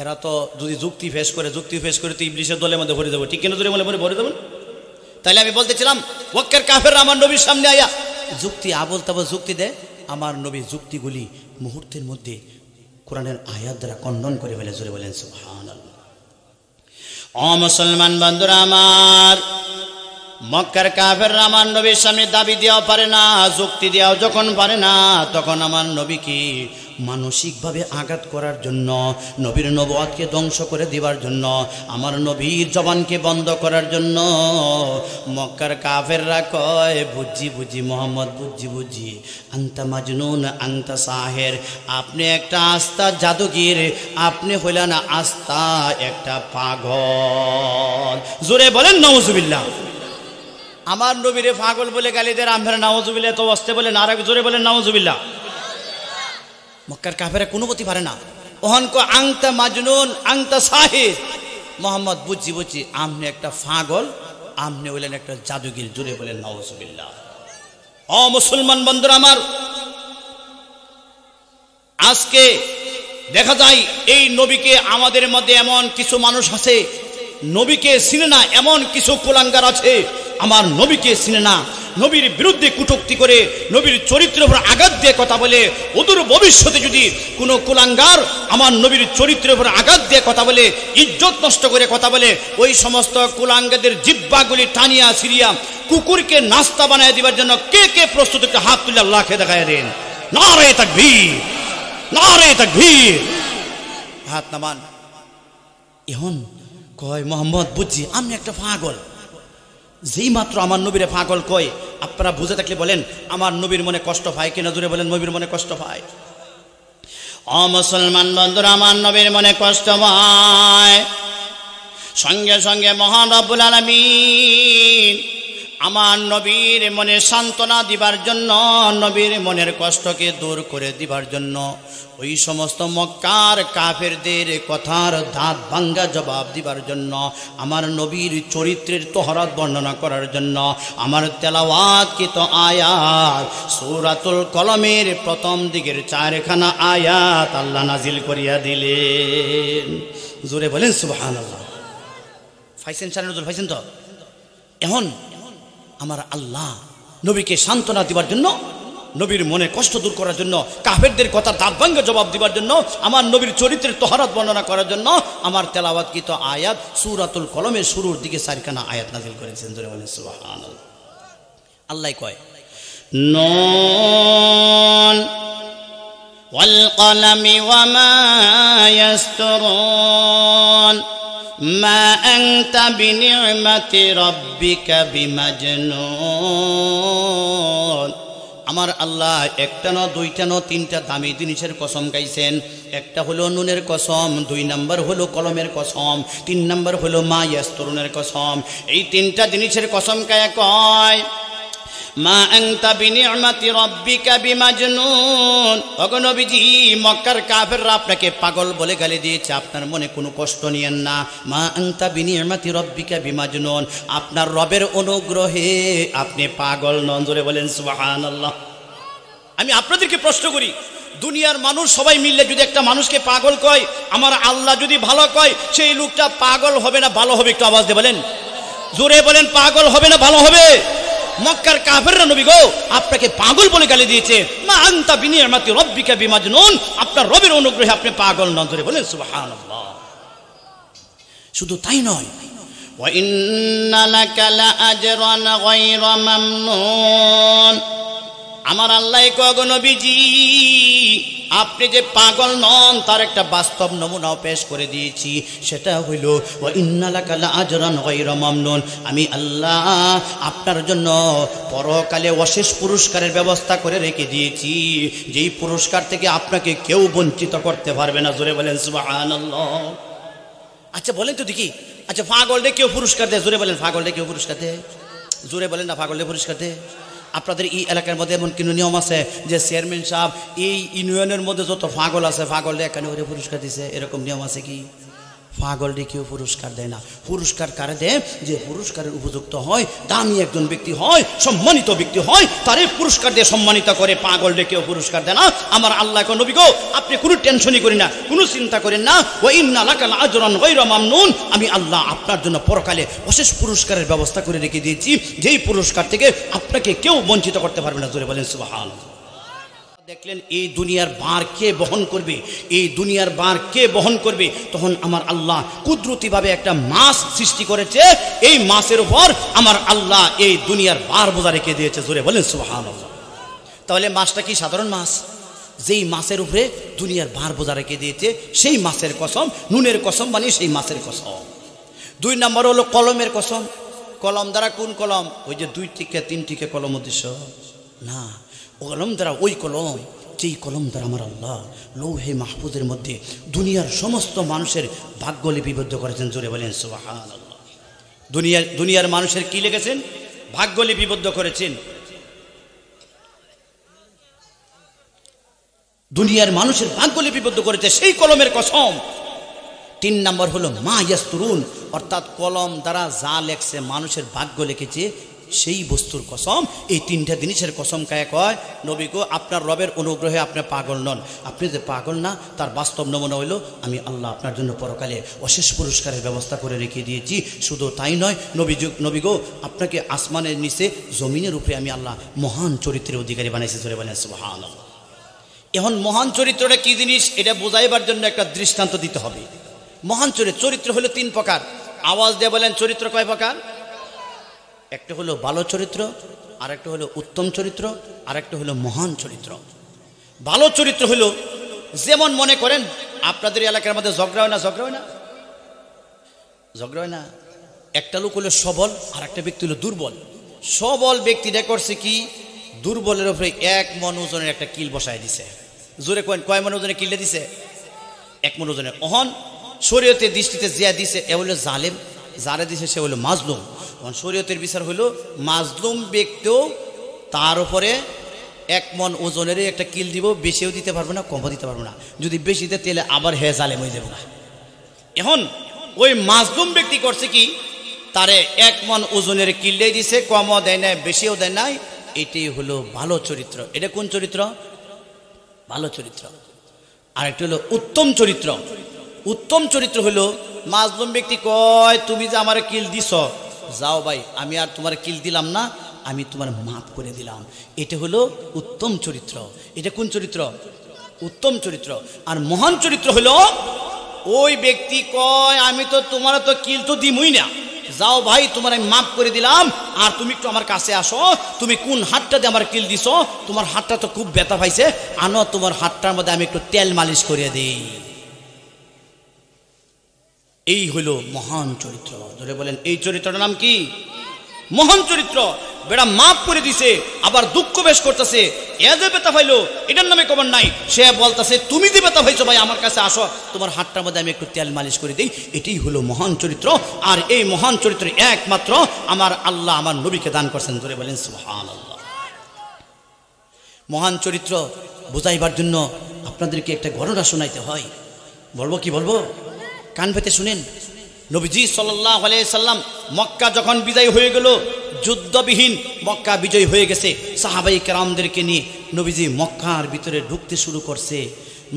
এরা তো যদি যুক্তি ফেস করে তো ইবলিসের দলের মধ্যে ভরে দেবো। ঠিক কিনা? তোরে বলে ভরে দেবেন। তাহলে আমি বলতেছিলাম, ওয়াক্কার কাফের আমার নবীর সামনে আয়া যুক্তি আবল তাবল যুক্তি দেয়। আমার নবী যুক্তিগুলি মুহূর্তের মধ্যে কোরআনের আয়াত দ্বারা খণ্ডন করে ফেলে। জোরে বলেন সুবহানাল্লাহ। ও মুসলমান বন্ধুরা আমার, মক্কার কাফেররা আমার নবীর সামনে দাবি দেওয়া পারে না, যুক্তি দেওয়া যখন পারে না, তখন আমার নবীকে মানসিকভাবে আঘাত করার জন্য, নবীর নবুয়তকে ধ্বংস করে দেওয়ার জন্য, আমার নবীর জবানকে বন্ধ করার জন্য মক্কার কাফেররা কয়, বুঝি মোহাম্মদ, বুঝি আনতা মাজনুন, আনতা সাহের, আপনি একটা আস্তা জাদুগির, আপনি হইলেন আস্তা একটা পাগল। জোরে বলেন নাউজুবিল্লাহ। আমার নবীরে পাগল বলে গালি দেয়, আমরা নাউজুবিল্লাহ তো অস্তে বলেন, আর এক জোরে বলেন নাউজুবিল্লাহ। মক্কার কাফেরা কোনো গতি পারে না। ওহন কো আংতা মাজনুন, আংতা সাহির, মোহাম্মদ বুঝি আপনি একটা পাগল, আপনি হইলেন একটা জাদুগির। জোরে বলেন নাউজুবিল্লাহ। ও মুসলমান বন্ধুরা আমার, আজকে দেখা যায় এই নবীকে, আমাদের মধ্যে এমন কিছু মানুষ আছে নবীকে চিনে না, এমন কিছু কুলাঙ্গার আছে আমার নবীকে চিনে না, নবীর বিরুদ্ধে কটূক্তি করে, নবীর চরিত্রের উপর আঘাত দিয়ে কথা বলে। অদূর ভবিষ্যতে যদি কোনো কুলাঙ্গার আমার নবীর চরিত্রের উপর আঘাত দিয়ে কথা বলে, ইজ্জত নষ্ট করে কথা বলে, ওই সমস্ত কুলাঙ্গাদের জিহ্বাগুলি টানিয়া ছিড়িয়া কুকুরকে নাস্তা বানায় দিবার জন্য কে কে প্রস্তুত? একটা হাত তুলে আল্লাহকে দেখায় দেন। নারে তাকবীর, নারে তাকবীর। হাত নামান। এখন কয় মোহাম্মদ বুঝি আমি একটা পাগল। যেই মাত্র আমার নবীরে পাগল কয়, আপনারা বুঝে থাকলে বলেন আমার নবীর মনে কষ্ট পায় কিনা? জোরে বলেন নবীর মনে কষ্ট পায়। ও মুসলমান বন্ধুরা, আমার নবীর মনে কষ্ট পায়। সঙ্গে সঙ্গে মহান রব্বুল আলামিন আমার নবীর মনে সান্ত্বনা দিবার জন্য, নবীর মনের কষ্টকে দূর করে দিবার জন্য, ওই সমস্ত মক্কার কাফেরদের কথার দাঁত ভাঙ্গা জবাব দিবার জন্য, আমার নবীর চরিত্রের তহরাত বর্ণনা করার জন্য আমার তেলাওয়াতকৃত আয়াত সূরাতুল কলমের প্রথম দিকের 4খানা আয়াত আল্লাহ নাজিল করিয়া দিলেন। জোরে বলেন সুবহানাল্লাহ। ফাইসেন চার নজর ফাইসেন তো। এখন আমার আল্লাহ নবীকে সান্ত্বনা দিবার জন্য, নবীর মনে কষ্ট দূর করার জন্য, কাফেরদের কথা দাঁত ভাঙ্গা জবাব দিবার জন্য, আমার নবীর চরিত্রের তহরাত বর্ণনা করার জন্য আমার তেলাওয়াতকৃত আয়াত সূরাতুল কলমের শুরুর দিকে 4খানা আয়াত নাযিল করেছেন। জোরে বলেন সুবহানাল্লাহ। আল্লাহ কয় নুন ওয়াল কলমি ওয়া মা ইয়াসতুরুন মা আনতা বিনি'মাতি রাব্বিকা বিমাজনুন। আমার আল্লাহ একটা না দুইটা না তিনটা দামি জিনিসের কসম গাইছেন। একটা হলো নুনের কসম, 2 নম্বর হলো কলমের কসম, 3 নম্বর হলো মা ইয়াসতুরুনের কসম। এই 3টা জিনিসের কসম কায়া কয় মা আনতা বিনি'মাতি রাব্বিকা বিমাজনুন। ওগো নবীজি, মক্কার কাফেররা আপনাকে পাগল বলে গালি দিয়েছে, আপনার মনে কোনো কষ্ট নিয়েন না। মা আনতা বিনি'মাতি রাব্বিকা বিমাজনুন, আপনার রবের অনুগ্রহে আপনি পাগল নন। জোরে বলেন সুবহানাল্লাহ। আমি আপনাদেরকে প্রশ্ন করি, দুনিয়ার মানুষ সবাই মিললে যদি একটা মানুষকে পাগল কয়, আমার আল্লাহ যদি ভালো কয়, সেই লোকটা পাগল হবে না ভালো হবে? একটু আওয়াজ দিয়ে বলেন, জোরে বলেন, পাগল হবে না ভালো হবে? মক্কার কাফেররা নবী গো আপনাকে পাগল বলে গালি দিয়েছে। মা আনতা বিনি'মাতি রাব্বিকা বিমাজনুন, আপনার রবের অনুগ্রহে আপনি পাগল নন। জোরে বলেন সুবহানাল্লাহ। শুধু তাই নয়, ওয়া ইন্না লাকা লাআজরান গায়রা মামনুন। আমার আল্লাহ কয় গো নবীজি, আপনি যে পাগল নন তার একটা বাস্তব নমুনাও পেশ করে দিয়েছি। সেটা হইল ওয়া ইন্না লাকা লাআজরান গায়রা মামনুন, আমি আল্লাহ আপনার জন্য পরকালে অশেষ পুরস্কারের ব্যবস্থা করে রেখে দিয়েছি, যেই পুরস্কার থেকে আপনাকে কেউ বঞ্চিত করতে পারবে না। জোরে বলেন সুবহানাল্লাহ। আচ্ছা বলেন তো দেখি, আচ্ছা পাগলকে কেউ পুরস্কার দেয়? জোরে বলেন, পাগলকে কেউ পুরস্কার দেয়? জোরে বলেন না, পাগলকে পুরস্কার দেয়? আপনাদের এই এলাকার মধ্যে এমন কোনো নিয়ম আছে যে চেয়ারম্যান সাহেব এই ইউনিয়নের মধ্যে যত পাগল আছে পাগলরে এখানে ওরে পুরস্কার দিছে, এরকম নিয়ম আছে কি? পাগলরে কেউ পুরস্কার দেয় না। পুরস্কার কারে দেয়? যে পুরস্কারের উপযুক্ত হয়, দামি একজন ব্যক্তি হয়, সম্মানিত ব্যক্তি হয়, তারে পুরস্কার দিয়ে সম্মানিত করে। পাগলরে কেউ পুরস্কার দেয় না। আমার আল্লাহ কো নবী গো আপনি কোনো টেনশনই করেন না, কোনো চিন্তা করেন না। ওয়া ইন্না লাকা লাআজরান গায়রা মামনুন, আমি আল্লাহ আপনার জন্য পরকালে অশেষ পুরস্কারের ব্যবস্থা করে রেখে দিয়েছি, যেই পুরস্কার থেকে আপনাকে কেউ বঞ্চিত করতে পারবে না। জোরে বলেন সুবহানাল্লাহ। দেখলেন এই দুনিয়ার ভার কে বহন করবে, এই দুনিয়ার ভার কে বহন করবে? তখন আমার আল্লাহ কুদরতিভাবে একটা মাছ সৃষ্টি করেছে, এই মাছের উপর আমার আল্লাহ এই দুনিয়ার ভার বোঝা রেখে দিয়েছে। জোরে বলেন সুবহানাল্লাহ। তাহলে মাছটা কি সাধারণ মাছ? যেই মাছের উপরে দুনিয়ার ভার বোঝা রেখে দিয়েছে সেই মাছের কসম, নুনের কসম মানে সেই মাছের কসম। 2 নম্বর হলো কলমের কসম। কলম দ্বারা কোন কলম? ওই যে 2 টিকা 3 টিকা কলম উদ্দেশ্য না, কলম দ্বারা ওই কলম যেই কলম দ্বারা আমার আল্লাহ লৌহে মাহফুজের মধ্যে দুনিয়ার সমস্ত মানুষের ভাগ্য লিপিবদ্ধ করেছেন। জোরে বলেন সুবহানাল্লাহ। দুনিয়ার মানুষের কি লিখেছেন? ভাগ্য লিপিবদ্ধ করেছেন। দুনিয়ার মানুষের ভাগ্য লিপিবদ্ধ করেছে সেই কলমের কসম। 3 নম্বর হলো মা ইয়াসতুরুন, অর্থাৎ কলম দ্বারা যা লেখছে মানুষের ভাগ্য লিখেছে সেই বস্তুর কসম। এই 3টা জিনিসের কসম কায়া কয় নবী গো আপনার রবের অনুগ্রহে আপনি পাগল নন। আপনি যে পাগল না তার বাস্তব নমুনা হইল আমি আল্লাহ আপনার জন্য পরকালে অশেষ পুরস্কারের ব্যবস্থা করে রেখে দিয়েছি। শুধু তাই নয়, নবী গো আপনাকে আসমানের নিচে জমিনের উপরে আমি আল্লাহ মহান চরিত্রের অধিকারী বানাইছি। জোরে বলেন সুবহানাল্লাহ। এখন মহান চরিত্রটা কি জিনিস এটা বোঝাইবার জন্য একটা দৃষ্টান্ত দিতে হবে। মহান চরিত্র হলো 3 প্রকার। আওয়াজ দিয়ে বলেন চরিত্র কয় প্রকার? একটা হলো ভালো চরিত্র, আর একটা হলো উত্তম চরিত্র, আর একটা হলো মহান চরিত্র। ভালো চরিত্র হলো যেমন মনে করেন আপনাদের এলাকার মধ্যে ঝগড়া হয় না? ঝগড়া হয় না? একটা লোক হলো সবল আর একটা ব্যক্তি হলো দুর্বল। সবল ব্যক্তিটা করছে কি? দুর্বলের উপরে 1 মণ ওজনের একটা কিল বসায় দিছে। জোরে কয় মণ ওজনের কিলটা দিছে? 1 মণ ওজনের। অহন শরীয়তের দৃষ্টিতে জিয়া দিছে এ হলো জালেম, যারে দিছে সে হলো মাজলুম। তখন শরীয়তের বিচার হলো মাজলুম ব্যক্তিও তার উপরে 1 মণ ওজনেরই একটা কিল দিব, বেশিও দিতে পারবো না, কমও দিতে পারবো না। যদি বেশি দিতে তাহলে আবার হে জালেম হয়ে যাবো না। এখন ওই মাজলুম ব্যক্তি করছে কি, তারে 1 মণ ওজনের কিলটাই দিছে, কমও দেয় নাই, বেশিও দেয় নাই। এটাই হলো ভালো চরিত্র। এটা কোন চরিত্র? ভালো চরিত্র। আর একটা হলো উত্তম চরিত্র। উত্তম চরিত্র হলো মাজলুম ব্যক্তি কয়, তুমি যে আমার কিল দিছ, যাও ভাই, আমি আর তোমার কিল দিলাম না, আমি তোমার মাফ করে দিলাম। এটা হলো উত্তম চরিত্র। এটা কোন চরিত্র? উত্তম চরিত্র। আর মহান চরিত্র হলো ওই ব্যক্তি কয়, আমি তো তোমার তো কিল তো দিমই না, যাও ভাই, তোমার আমি মাফ করে দিলাম, আর তুমি একটু আমার কাছে আসো, তুমি কোন হাতটা দিয়ে আমার কিল দিছো, তোমার হাতটা তো খুব ব্যথা পাইছে, আনো তোমার হাতটার মধ্যে আমি একটু তেল মালিশ করে দিই। এই হলো মহান চরিত্র। ধরে বলেন এই চরিত্রটার নাম কি? মহান চরিত্র। বেড়া মাফ করে দিছে, আবার দুঃখ বেশ করতেছে, এ যে ব্যথা পাইলো এটার নামে খবর নাই, সে বলতেছে তুমি যে ব্যথা পাইছো ভাই আমার কাছে আসো, তোমার হাতটার মধ্যে আমি একটু তেল মালিশ করে দিই। এটাই হলো মহান চরিত্র। আর এই মহান চরিত্র একমাত্র আমার আল্লাহ আমার নবীকে দান করছেন। ধরে বলেন সুবহানাল্লাহ। মহান চরিত্র বুঝাইবার জন্য আপনাদেরকে একটা ঘটনা শোনাইতে হয়। বলবো কি বলবো? কান পেতে শুনেন। নবীজি সাল্লাল্লাহু আলাইহি সাল্লাম মক্কা যখন বিজয় হয়ে গেল, যুদ্ধবিহীন মক্কা বিজয় হয়ে গেছে, সাহাবাই কেরামদেরকে নিয়ে নবীজি মক্কার ভিতরে ঢুকতে শুরু করছে।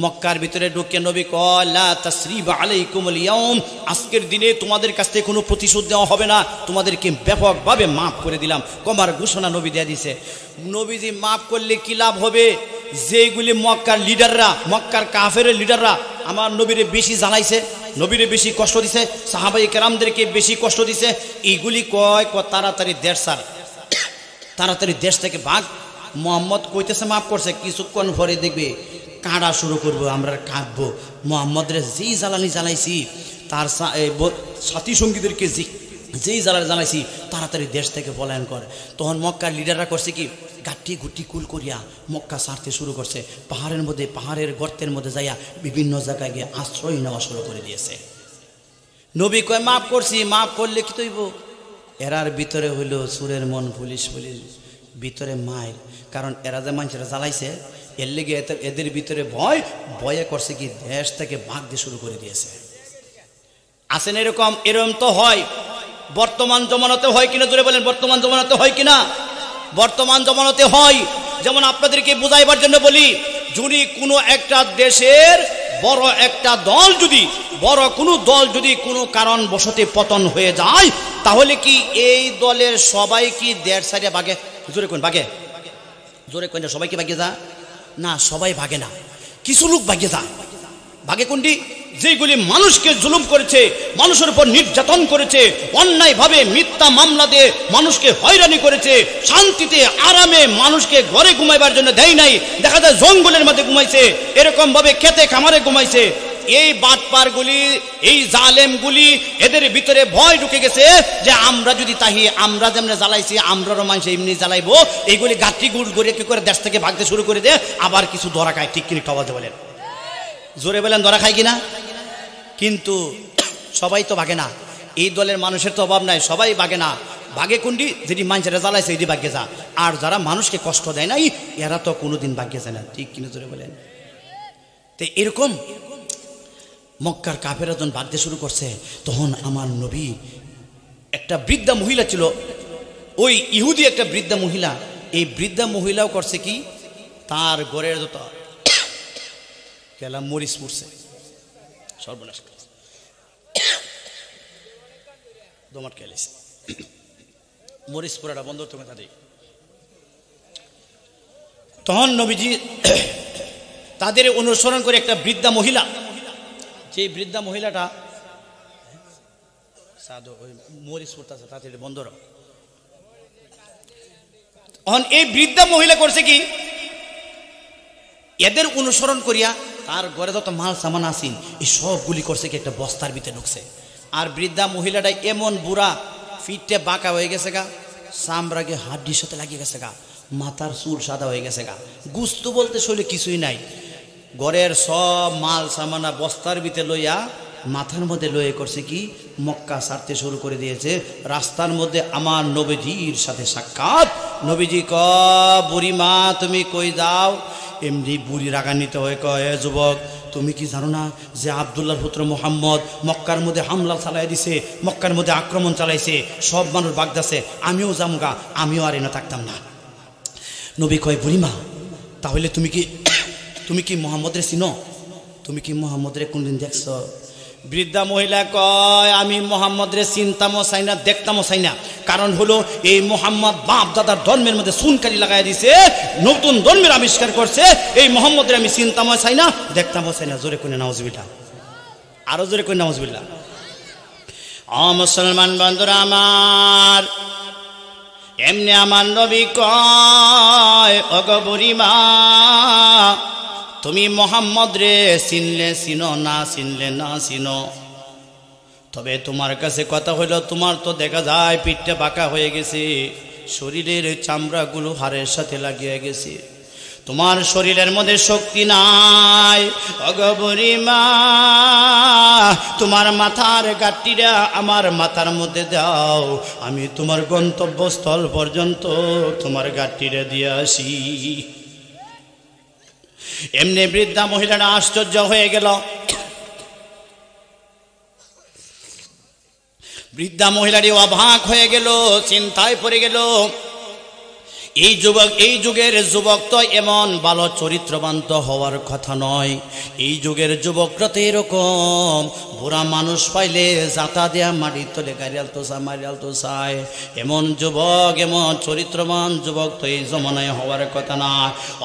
মক্কার ভিতরে ঢুকে নবী কয়, লা তাসরিবা আলাইকুমুল ইয়াউম, আজকের দিনে তোমাদের কাছ থেকে কোনো প্রতিশোধ দেওয়া হবে না, তোমাদেরকে ব্যাপকভাবে মাফ করে দিলাম। কমার ঘোষণা নবী দিয়ে দিছে। নবীজি মাফ করলে কি লাভ হবে? যেগুলি মক্কার লিডাররা, মক্কার কাফেরের লিডাররা আমার নবীরে বেশি জ্বালাইছে, নবীরে বেশি কষ্ট দিছে, সাহাবাই কেরামদেরকে বেশি কষ্ট দিছে, এইগুলি কয় তাড়াতাড়ি দেশ ছাড়, তাড়াতাড়ি দেশ থেকে ভাগ। মোহাম্মদ কইতেছে মাফ করছে, কিছুক্ষণ পরে দেখবে কাঁড়া শুরু করবো, আমরা কাঁদবো। মোহাম্মদের যেই জ্বালানি জ্বালাইছি, তার সাথী সঙ্গীদেরকে যেই জ্বালানি জ্বালাইছি, তাড়াতাড়ি দেশ থেকে পলায়ন করে। তখন মক্কার লিডাররা করছে কি, গাঠি গুটি কুল করিয়া মক্কা ছাড়তে শুরু করছে। পাহাড়ের মধ্যে, পাহাড়ের গর্তের মধ্যে যাইয়া বিভিন্ন জায়গায় গিয়ে আশ্রয় নেওয়া শুরু করে দিয়েছে। নবী কয় মাফ করছি, মাফ করলে কি তৈব? এরার ভিতরে হইল সুরের মন, পুলিশ পুলিশ ভিতরে মায়ের, কারণ এরা যে মানুষেরা জ্বালাইছে, এর লেগে এদের ভিতরে ভয়ে করছে কি, দেশ থেকে ভাগতে শুরু করে দিয়েছে। আসেন এরকম, এরকম তো হয় বর্তমান জমানাতে, হয় কিনা জোরে বলেন, বর্তমান জমানাতে হয় কিনা? বর্তমান জমানাতে হয়। যেমন আপনাদেরকে বুঝাইবার জন্য বলি, যদি কোনো একটা দেশের বড় একটা দল, যদি বড় কোনো দল যদি কোনো কারণ বশতে পতন হয়ে যায়, তাহলে কি এই দলের সবাই কি দেড় সাইডে ভাগে? জোরে কোন ভাগে? জোরে কোন? সবাই কি ভাগে যা? না, সবাই ভাগে না, কিছু লোক ভাগে যা। ভাগে কোনটি? যেগুলি মানুষকে জুলুম করেছে, মানুষের উপর নির্যাতন করেছে, অন্যায়ভাবে মিথ্যা মামলা দিয়ে মানুষকে হয়রানি করেছে, শান্তিতে আরামে মানুষকে ঘরে ঘুমাইবার জন্য দেয় নাই, দেখা যায় জঙ্গলের মধ্যে ঘুমাইছে, এরকম ভাবে খেতে খামারে ঘুমাইছে। এই বাটপারগুলি, এই জালেমগুলি, এদের ভিতরে ভয় ঢুকে গেছে যে আমরা যদি তাহি, আমরা যেমন জ্বালাইছি আমরারও মানুষ এমনি জ্বালাইবো। এইগুলি গাঠি গুড় করে কি করে দেশ থেকে ভাগতে শুরু করে দেয়, আবার কিছু ধরা খায়। ঠিক কিনা আওয়াজে বলেন, জোরে বলেন, ধরা খায় কিনা? কিন্তু সবাই তো ভাগে না। এই দলের মানুষের তো অভাব নাই, সবাই ভাগে না। ভাগে কোনটি? যেটি মানুষেরা জ্বালাইছে এটি ভাগ্যে যা। আর যারা মানুষকে কষ্ট দেয় নাই, এরা তো কোনোদিন ভাগ্যে যায় না। ঠিক কিনা জোরে বলেন? তো এরকম মক্কার কাফেররা যখন ভাগতে শুরু করছে, তখন আমার নবী, একটা বৃদ্ধা মহিলা ছিল, ওই ইহুদি একটা বৃদ্ধা মহিলা, এই বৃদ্ধা মহিলাও করছে কি, তার ঘরের যত কেলা মরিচ পড়ছে, সর্বনাশ দমাট খেলেছে, মরিচ পোড়াটা বন্ধ তুমি তাদের। তখন নবীজি তাদের অনুসরণ করে একটা বৃদ্ধা মহিলা, যে বৃদ্ধা মহিলাটা মরিচ পড়তেছে তাদের বন্ধ। তখন এই বৃদ্ধা মহিলা করছে কি, এদের অনুসরণ করিয়া তার ঘরে যত মাল সামান আসিন এই সবগুলি করছে কি একটা বস্তার ভিতরে ঢুকছে। আর বৃদ্ধা মহিলাটা এমন বুড়া, ফিটে বাঁকা হয়ে গেছে গা, চামড়াকে হাড্ডির সাথে লাগিয়ে গেছে গা, মাথার চুল সাদা হয়ে গেছে গা, গুস্ত বলতে শরীরে কিছুই নাই। ঘরের সব মাল সামানা বস্তার ভিতরে লইয়া মাথার মধ্যে লয়ে করছে কি, মক্কা ছাড়তে শুরু করে দিয়েছে। রাস্তার মধ্যে আমার নবীজির সাথে সাক্ষাৎ। নবীজি বুড়ি মা তুমি কই যাও? এমনি বুড়ি রাগান্বিত হয়ে কয়, যুবক তুমি কি জানো না যে আব্দুল্লাহর পুত্র মুহাম্মদ মক্কার মধ্যে হামলা চালাই দিছে, মক্কার মধ্যে আক্রমণ চালাইছে, সব মানুষ বাগদাছে, আমিও জামগা, আমিও আর এনে থাকতাম না। নবী কয়, বুড়িমা তাহলে তুমি কি মুহাম্মদরে চিনো? তুমি কি মুহাম্মদরে কোনদিন দেখছ? বৃদ্ধা মহিলা কয়, আমি মুহাম্মদরে চিনতামও চাই না, দেখতামও চাই না। কারণ হলো এই মুহাম্মদ বাপ দাদার ধর্মের মধ্যে সুনকারি লাগাই দিছে, নতুন ধর্মের আবিষ্কার করছে। এই মুহাম্মদরে আমি চিনতামও চাই না, দেখতামও চাই না। জোরে কই নাউজুবিল্লাহ, আরো জোরে কই নাউজুবিল্লাহ। ও মুসলমান বন্ধুরা আমার, এমনি আমার নবী কয়, ওগো বুড়িমা তুমি মোহাম্মদ রে চিনলে চিনো, না চিনলে না চিনো। তবে তোমার কাছে কথা হইল, তোমার তো দেখা যায় পিঠটা বাঁকা হয়ে গেছে, শরীরের চামড়াগুলো হাড়ের সাথে লাগিয়ে গেছে, তোমার শরীরের মধ্যে শক্তি নাই। ওগো বুড়িমা তোমার মাথার গাঁটটিটা আমার মাথার মধ্যে দাও, আমি তোমার গন্তব্যস্থল পর্যন্ত তোমার গাঁটটিটা দিয়ে আসি। এমনি বৃদ্ধা মহিলাটা আশ্চর্য হয়ে গেল। বৃদ্ধা মহিলাটি অবাক হয়ে গেল, চিন্তায় পড়ে গেল। এই যুগের যুবক তো এমন ভালো চরিত্রবান তো হওয়ার কথা নয়। এই যুগের যুবকরা তো এরকম বুড়া মানুষ পাইলে জাতা দেয়া মাটি তোলে, গাড়ি আলতো চায়, মারি আলতো চায়, এমন যুবক, এমন চরিত্রবান যুবক তো এই জমানায় হওয়ার কথা না।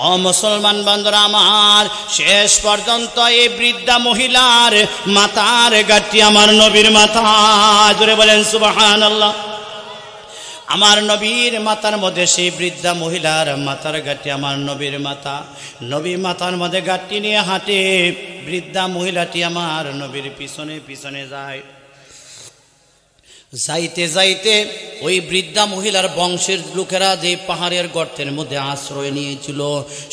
ও মুসলমান বন্ধুরা আমার, শেষ পর্যন্ত এই বৃদ্ধা মহিলার মাথার গাঁটটি আমার নবীর মাথা। জোরে বলেন সুবহানাল্লাহ। আমার নবীর মাথার মধ্যে সেই বৃদ্ধা মহিলার মাথার গাঁটটি আমার নবীর মাথা। নবী মাথার মধ্যে গাঁটটি নিয়ে হাঁটে, বৃদ্ধা মহিলাটি আমার নবীর পিছনে পিছনে যায়। যাইতে যাইতে ওই বৃদ্ধা মহিলার বংশের লোকেরা যে পাহাড়ের গর্তের মধ্যে আশ্রয় নিয়েছিল,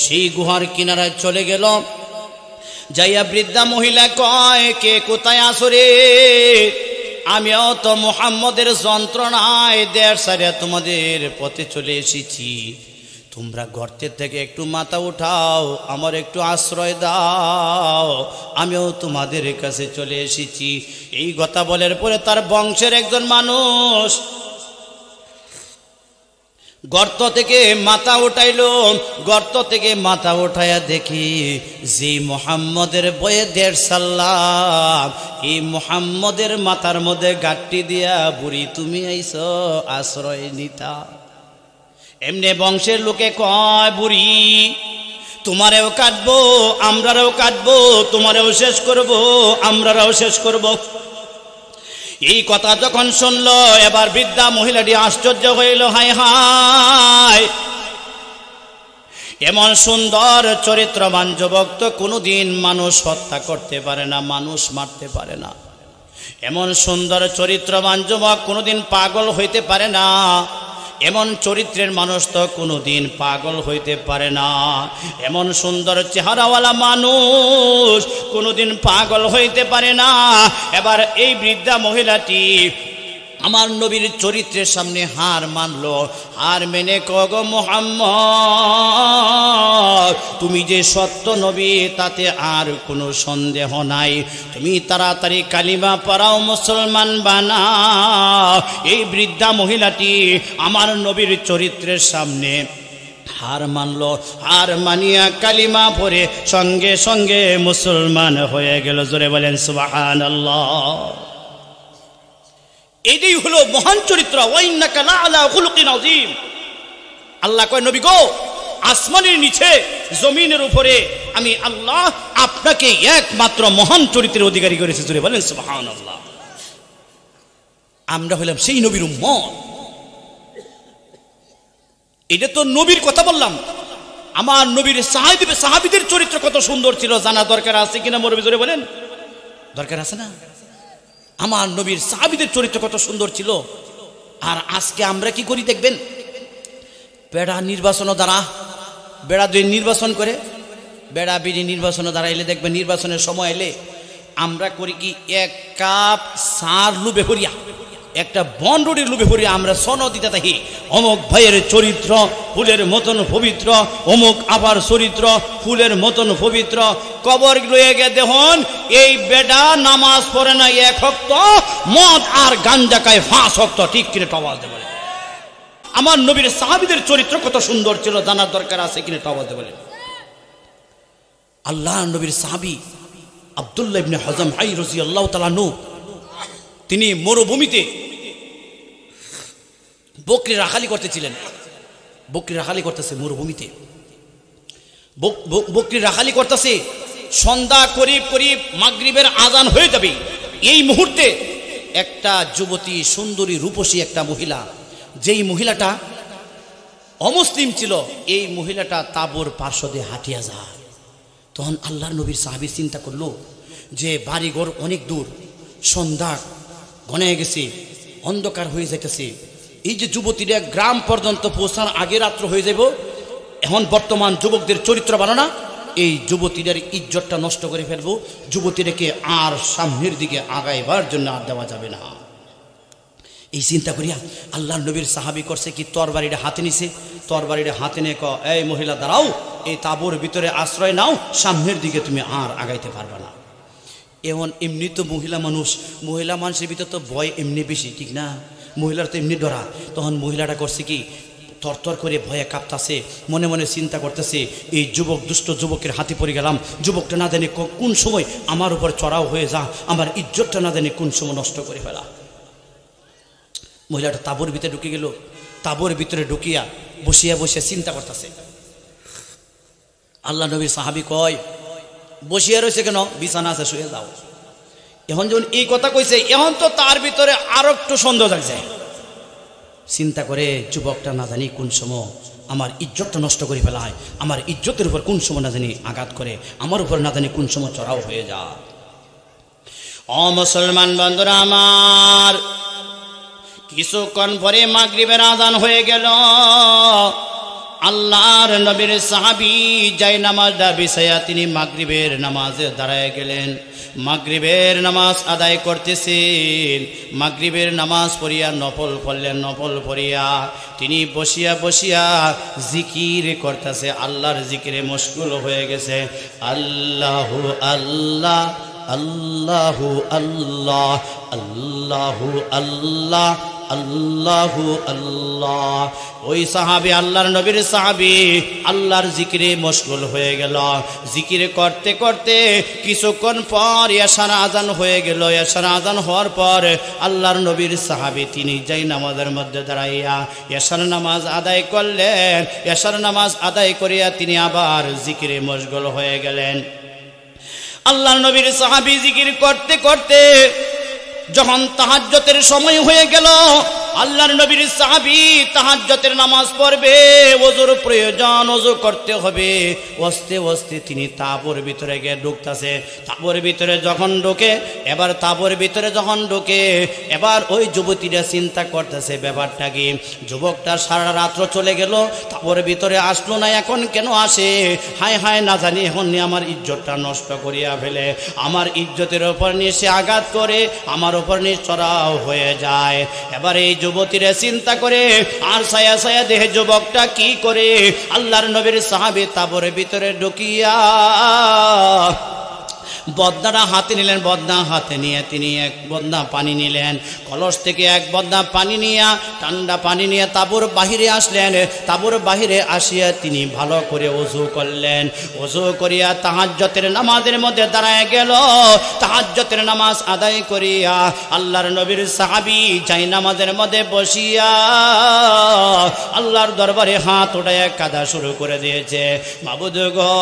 সেই গুহার কিনারায় চলে গেল। যাইয়া বৃদ্ধা মহিলা কয়, কে কোথায় আসো রে? আমিও তো মুহাম্মদের যন্ত্রণায় দেড় সারিয়া তোমাদের পথে চলে এসেছি, তোমরা গর্তের থেকে একটু মাথা উঠাও, আমার একটু আশ্রয় দাও, আমিও তোমাদের কাছে চলে এসেছি। এই কথা বলার পরে তার বংশের একজন মানুষ গর্ত থেকে মাথা উঠাইল। গর্ত থেকে মাথা উঠাইয়া দেখি যে মুহাম্মদের বয়ে 1.5 সাল্লাম, এই মুহাম্মদের মাথার মধ্যে গাঁটটি দিয়া, বুড়ি তুমি আইছো আশ্রয় নিতা। এমনি বংশের লোকে কয়, বুড়ি তোমারেও কাটবো, আমরাও কাটবো, তোমারেও শেষ করব, আমরাও শেষ করব। এই কথা যখন শুনল, এবার বৃদ্ধা মহিলাটি আশ্চর্য হইল, হায় হায়, এমন সুন্দর চরিত্রবান যুবক তো কোনোদিন মানুষ হত্যা করতে পারে না, মানুষ মারতে পারে না। এমন সুন্দর চরিত্রবান যুবক কোনোদিন পাগল হইতে পারে না, এমন চরিত্রের মানুষ তো কোনোদিন পাগল হইতে পারে না। এমন সুন্দর চেহারাওয়ালা মানুষ কোনোদিন পাগল হইতে পারে না। এবার এই বৃদ্ধা মহিলাটি আমার নবীর চরিত্রের সামনে হার মানলো। হার মেনে কগো মুহাম্মদ, তুমি যে সত্য নবী তাতে আর কোনো সন্দেহ নাই, তুমি তাড়াতাড়ি কালিমা পড়াও, মুসলমান বানাও। এই বৃদ্ধা মহিলাটি আমার নবীর চরিত্রের সামনে হার মানলো। হার মানিয়া কালিমা পড়ে সঙ্গে সঙ্গে মুসলমান হয়ে গেল। জোরে বলেন সুবহানাল্লাহ। এটাই হলো মহান চরিত্র। ওয়াইন্নাকা লাআলা খুলুকিন আযীম। আল্লাহ কয়, নবী গো, আসমানের নিচে জমিনের উপরে আমি আল্লাহ আপনাকে একমাত্র মহান চরিত্রের অধিকারী করেছি। জোরে বলেন সুবহানাল্লাহ। আমরা হলাম সেই নবীর উম্মত। এটা তো নবীর কথা বললাম। আমার নবীর সাহাবীদের চরিত্র কত সুন্দর ছিল জানা দরকার আছে কিনা? মুরব্বি জোরে বলেন, দরকার আছে না? আমার নবীর সাহাবীদের চরিত্র কত সুন্দর ছিল। আর আজকে আমরা কি করি দেখবেন, বেড়া নির্বাচন দ্বারা, বেড়া দুই নির্বাচন করে, বেড়া বিড়ি নির্বাচন দ্বারা এলে দেখবেন, নির্বাচনের সময় এলে আমরা করি কি এক কাপ সার লুবে ভরিয়া একটা বন্ডুরির লুবে ভরিয়া আমরা সন দিতে থাকি অমুক ভাইয়ের চরিত্র ফুলের মতন পবিত্র, অমুক আবার চরিত্র ফুলের মতন পবিত্র। কবর লয়ে গে দেখুন এই বেটা নামাজ পড়ে না 1 ওয়াক্ত, মদ আর গাঞ্জা খায় 5 ওয়াক্ত। ঠিক কিনে টবাল দেবে। আমার নবীর সাহাবীদের চরিত্র কত সুন্দর ছিল জানার দরকার আছে কিনে টবাল দেবে। আল্লাহ নবীর সাহাবী আব্দুল্লাহ ইবনে হজম রাদিয়াল্লাহু তাআলা আনহু তিনি মরুভূমিতে বকরি রাখালি করতেছিলেন। বকরি রাখালি করতেছে মরুভূমিতে, বকরি রাখালি করতেছে। সন্ধ্যা করিব করিব মাগরিবের আজান হয়ে যাবে। এই মুহূর্তে একটা যুবতী সুন্দরী রূপসী একটা মহিলা, যেই মহিলাটা অমুসলিম ছিল, এই মহিলাটা তাবুর পার্শ্ব দিয়ে হাঁটিয়া যায়। তখন আল্লাহর নবীর সাহাবী চিন্তা করলো যে বাড়িঘর অনেক দূর, সন্ধ্যা ঘনে গেছে, অন্ধকার হয়ে যাইতেছে। এই যে যুবতীরা গ্রাম পর্যন্ত পৌঁছার আগে রাত্র হয়ে যাব। এখন বর্তমান যুবকদের চরিত্র ভালো না, এই যুবতীদের ইজ্জতটা নষ্ট করে ফেলবো, যুবতীদেরকে আর সামনের দিকে আগাইবার জন্য আর দেওয়া যাবে না। এই চিন্তা করিয়া আল্লাহর নবীর সাহাবী করছে কি তরবারিটা হাতে নিছে। তরবারিটা হাতে নিয়ে এই মহিলা দাঁড়াও, এই তাঁবুর ভিতরে আশ্রয় নাও, সামনের দিকে তুমি আর আগাইতে পারবে না। এমন এমনি তো মহিলা মানুষের ভিতর তো ভয় এমনি বেশি, ঠিক না? মহিলার তো এমনি ডরা। তখন মহিলাটা করছে কি তরতর করে ভয়ে কাঁপতাছে, মনে মনে চিন্তা করতেছে এই যুবক দুষ্ট যুবকের হাতে পড়ে গেলাম, যুবকটা না জানি কোন সময় আমার উপর চড়াও হয়ে যা, আমার ইজ্জতটা না জানি কোন সময় নষ্ট করে ফেলা। মহিলাটা তাঁবুর ভিতরে ঢুকে গেল। তাঁবুর ভিতরে ঢুকিয়া বসিয়া বসিয়া চিন্তা করতেছে। আল্লাহ নবী সাহাবী কয় বসিয়া রয়েছে কেন? বিছানা আছে, শুয়ে যাও। এখন যখন এই কথা কইছে, এখন তো তার ভিতরে আরো একটু সন্দেহ জাগছে। চিন্তা করে যুবকটা না জানি কোন সময় আমার ইজ্জতটা নষ্ট করে ফেলায়, আমার ইজ্জতের উপর কোন সময় না জানি আঘাত করে, আমার উপর না জানি কোন সময় চড়াও হয়ে যায়। ও মুসলমান বন্ধুরা আমার, কিছুক্ষণ পরে মাগরিবের আজান হয়ে গেল। আল্লাহর নবীর সাহাবী যাই নামাজটা বিছাইয়া তিনি মাগরিবের নামাজে দাঁড়ায় গেলেন। মাগরিবের নামাজ আদায় করতেছেন। মাগরিবের নামাজ পড়িয়া নফল পড়লেন। নফল পড়িয়া তিনি বসিয়া বসিয়া জিকির করতেছে, আল্লাহর জিকিরে মশগুল হয়ে গেছে। আল্লাহু আল্লাহ আল্লাহু আল্লাহ আল্লাহু আল্লাহ আল্লাহু আল্লাহ। ওই সাহাবী আল্লাহর নবীর সাহাবী আল্লাহর জিকিরে মশগুল হয়ে গেল। জিকির করতে করতে কিছুক্ষণ পর এশার আজান হয়ে গেল। এশার আজান হওয়ার পর আল্লাহর নবীর সাহাবী তিনি যাই নামাজের মধ্যে দাঁড়াইয়া এশার নামাজ আদায় করলেন। এশার নামাজ আদায় করিয়া তিনি আবার জিকিরে মশগুল হয়ে গেলেন। আল্লাহর নবীর সাহাবী জিকির করতে করতে যখন তাহাজ্জুদের সময় হয়ে গেল, আল্লাহর নবীর সাহাবী তাহাজ্জুদের নামাজ পড়বে, ওযুর প্রয়োজন, ওযু করতে হবে। ওস্তে ওস্তে তিনি তাঁবুর ভিতরে গিয়ে ঢুকতেছে। তাঁবুর ভিতরে যখন ঢোকে, এবার তাঁবুর ভিতরে যখন ঢোকে, এবার ওই যুবতীরা চিন্তা করতেছে ব্যাপারটা কি। যুবকটা সারা রাত্র চলে গেল, তাঁবুর ভিতরে আসলো না, এখন কেন আসে? হায় হায়, না জানি এখন নিয়ে আমার ইজ্জতটা নষ্ট করিয়া ফেলে, আমার ইজ্জতের ওপর নিয়ে সে আঘাত করে, আমার ওপর নিয়ে চড়াও হয়ে যায়। এবার এই যুবতীরা চিন্তা করে আর ছায়া ছায়া দেহে যুবকটা কি করে, আল্লাহর নবীর সাহাবী তাঁবুর ভিতরে ঢুকিয়া বদনাটা হাতে নিলেন। বদনা হাতে নিয়ে তিনি এক বদনা পানি নিলেন। কলস থেকে এক বদনা পানি নিয়ে, ঠান্ডা পানি নিয়ে তাঁবুর বাহিরে আসলেন। তাঁবুর বাহিরে আসিয়া তিনি ভালো করে ওযু করলেন। ওযু করিয়া তাহাজ্জুদের নামাজের মধ্যে দাঁড়ায় গেল। তাহাজ্জুদের নামাজ আদায় করিয়া আল্লাহর নবীর সাহাবী যাই নামাজের মধ্যে বসিয়া আল্লাহর দরবারে হাত উঠাইয়া কাঁদা শুরু করে দিয়েছে। মাবুদ গো,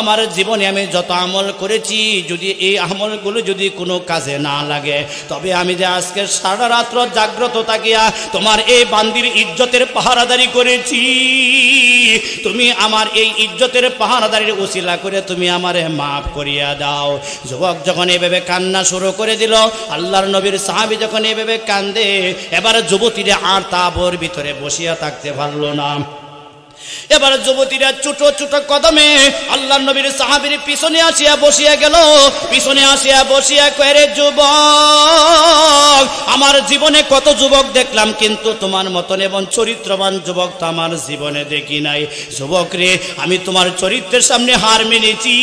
আমার জীবনে আমি যত আমল করেছি, যদি এই আমলগুলো যদি কোনো কাজে না লাগে, তবে আমি যে আজকে সারা রাত্র জাগ্রত থাকিয়া তোমার এই বান্দির ইজ্জতের পাহারাদারি করেছি, তুমি আমার এই ইজ্জতের পাহারাদারির উসিলা করে তুমি আমারে মাফ করিয়া দাও। যুবক যখন এভাবে কান্না শুরু করে দিল, আল্লাহর নবীর সাহাবী যখন এভাবে কান্দে, এবার যুবতীরা আর তাঁবুর ভিতরে বসিয়া থাকতে পারল না। এবার যুবতীরা ছোট ছোট কদমে আল্লাহর নবীর সাহাবীর পিছনে আসিয়া বসিয়া গেল। পিছনে আসিয়া বসিয়া কয়, রে যুবক, আমার জীবনে কত যুবক দেখলাম, কিন্তু তোমার মতন এবং চরিত্রবান যুবক তো আমার জীবনে দেখি নাই। যুবক রে, আমি তোমার চরিত্রের সামনে হার মেনেছি,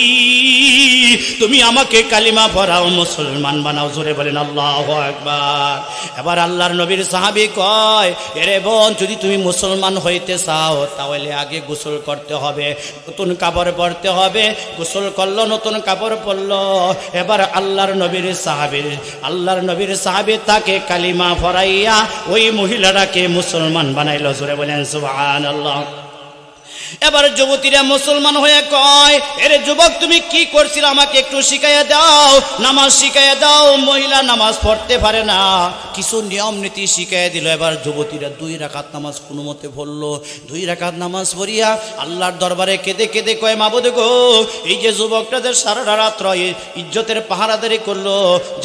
তুমি আমাকে কালিমা পড়াও, মুসলমান বানাও। জোরে বলেন আল্লাহু আকবার। এবার আল্লাহর নবীর সাহাবী কয়, এরে বোন, যদি তুমি মুসলমান হইতে চাও তাহলে আগে গোসল করতে হবে, নতুন কাপড় পরতে হবে। গোসল করলো, নতুন কাপড় পরলো। এবার আল্লাহর নবীর সাহাবী তাকে কালিমা পড়াইয়া ওই মহিলাটাকে মুসলমান বানাইলো। জোরে বলেন সুবহানাল্লাহ। এবার যুবতীরা মুসলমান হয়ে কয়, এরে যুবক, তুমি কি করছিলে আমাকে একটু শিখাইয়া দাও, নামাজ শিখাইয়া দাও। মহিলা নামাজ পড়তে পারে না, কিছু নিয়ম নীতি শিখাইয়া দিল। এবার যুবতীরা 2 রাকাত নামাজ কোনো মতে পড়লো। 2 রাকাত নামাজ পড়িয়া আল্লাহর দরবারে কেঁদে কেঁদে কয়, মাবুদ গো, এই যে যুবকটা যে সারা রাত ইজ্জতের পাহারাদারি করলো,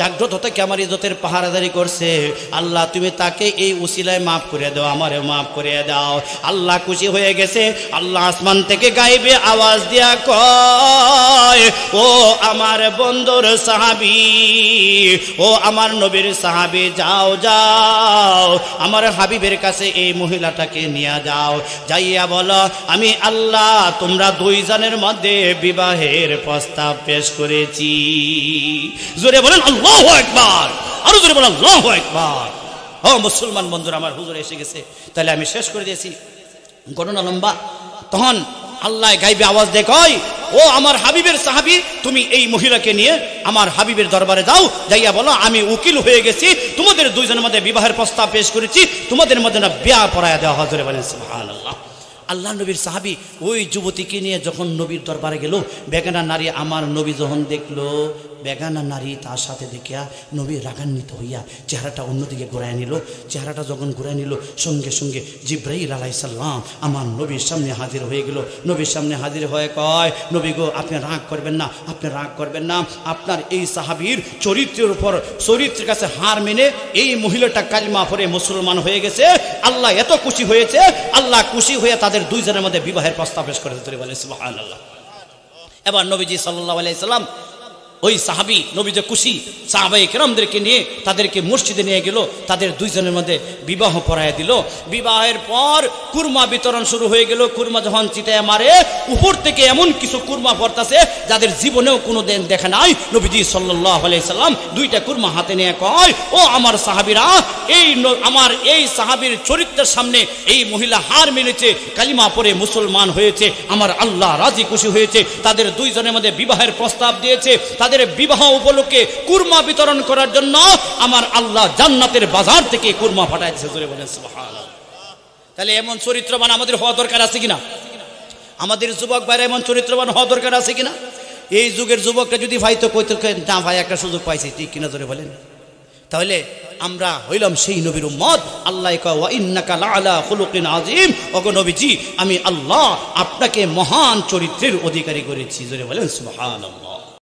জাগ্রত থেকে আমার ইজ্জতের পাহারাদারি করছে, আল্লাহ তুমি তাকে এই উসিলায় মাফ করে দাও, আমারে মাফ করে দাও। আল্লাহ খুশি হয়ে গেছে। আল্লাহ আসমান থেকে গাইবে আওয়াজ দিয়া কয়, ও আমার বন্ধুর সাহাবী, ও আমার নবীর সাহাবী, যাও যাও আমার হাবিবের কাছে এই মহিলাটাকে নিয়ে যাও। যাইয়া বলো, আমি আল্লাহ তোমরা 2 জনের মধ্যে বিবাহের প্রস্তাব পেশ করেছি। জোরে বলেন আল্লাহু আকবার, আরো জোরে বলেন আল্লাহু আকবার। ও মুসলমান বন্ধুরা আমার, হুজুর এসে গেছে, তাহলে আমি শেষ করে দিয়েছি, ঘটনা লম্বা। তখন আল্লাহ গাইবে আওয়াজ দিয়ে কয়, ও আমার হাবিবের সাহাবী, তুমি এই মহিলাকে নিয়ে আমার হাবিবের দরবারে যাও। যাইয়া বলো, আমি উকিল হয়ে গেছি, তোমাদের 2 জনের মধ্যে বিবাহের প্রস্তাব পেশ করেছি, তোমাদের মধ্যে না বিয়া পড়ায়া দেওয়া হয়। জোরে বলেন সুবহানাল্লাহ। আল্লাহ নবীর সাহাবী ওই যুবতীকে নিয়ে যখন নবীর দরবারে গেল, বেগানা নারী আমার নবী যখন দেখলো, বেগানা নারী তার সাথে দেখিয়া নবী রাগান্বিত হইয়া চেহারাটা অন্যদিকে ঘুরায় নিল। চেহারাটা যখন ঘুরায় নিল, সঙ্গে সঙ্গে জিব্রাইল আলাইহিস সালাম আমার নবীর সামনে হাজির হয়ে গেল। নবীর সামনে হাজির হয়ে কয়, নবী গো, আপনি রাগ করবেন না, আপনি রাগ করবেন না। আপনার এই সাহাবীর চরিত্রের উপর, চরিত্রের কাছে হার মেনে এই মহিলাটা কালিমা পড়ে মুসলমান হয়ে গেছে। আল্লাহ এত খুশি হয়েছে, আল্লাহ খুশি হয়ে তাদের 2 জনের মধ্যে বিবাহের প্রস্তাব পেশ করেছে। বলে সুবহানাল্লাহ। এবার নবীজি সাল্লাল্লাহু আলাইহি সাল্লাম ওই সাহাবী, নবী যে খুশি, সাহাবায়ে কেরামদেরকে নিয়ে তাদেরকে মসজিদে নিয়ে গেল, তাদের 2 জনের মধ্যে বিবাহ পড়ায় দিল। বিবাহের পর কুরমা বিতরণ শুরু হয়ে গেল। কুরমা যখন চিটায় মারে, উপর থেকে এমন কিছু কুরমা পড়তাছে যাদের জীবনেও কোনো দিন দেখা নাই। নবীজি সাল্লাল্লাহু আলাইহি সাল্লাম 2টা কুরমা হাতে নিয়ে কয়, ও আমার সাহাবীরা, আমার এই সাহাবীর চরিত্রের সামনে এই মহিলা হার মেনেছে, কালিমা পড়ে মুসলমান হয়েছে, আমার আল্লাহ রাজি খুশি হয়েছে, তাদের 2 জনের মধ্যে বিবাহের প্রস্তাব দিয়েছে। তাদের বিবাহ উপলক্ষে কুরমা বিতরণ করার জন্য আমার আল্লাহ জান্নাতের বাজার থেকে কুরমা পাঠাইছে। জোরে বলেন সুবহানাল্লাহ। তাহলে এমন চরিত্রবান আমাদের হওয়া দরকার আছে কিনা? আমাদের যুবক ভাইরা এমন চরিত্রবান হওয়া দরকার আছে কিনা? এই যুগের যুবকরা যদি ভাই তো কইতে না, ভাই একটা সুযোগ পাইছি, ঠিক কিনা? জোরে বলেন। তাহলে আমরা হইলাম সেই নবীর উম্মত। আল্লাহ কয়, ওয়া ইন্নাকা লাআলা খুলুকিন আযীম। ওগো নবীজি, আমি আল্লাহ আপনাকে মহান চরিত্রের অধিকারী করেছি। জোরে বলেন সুবহানাল্লাহ।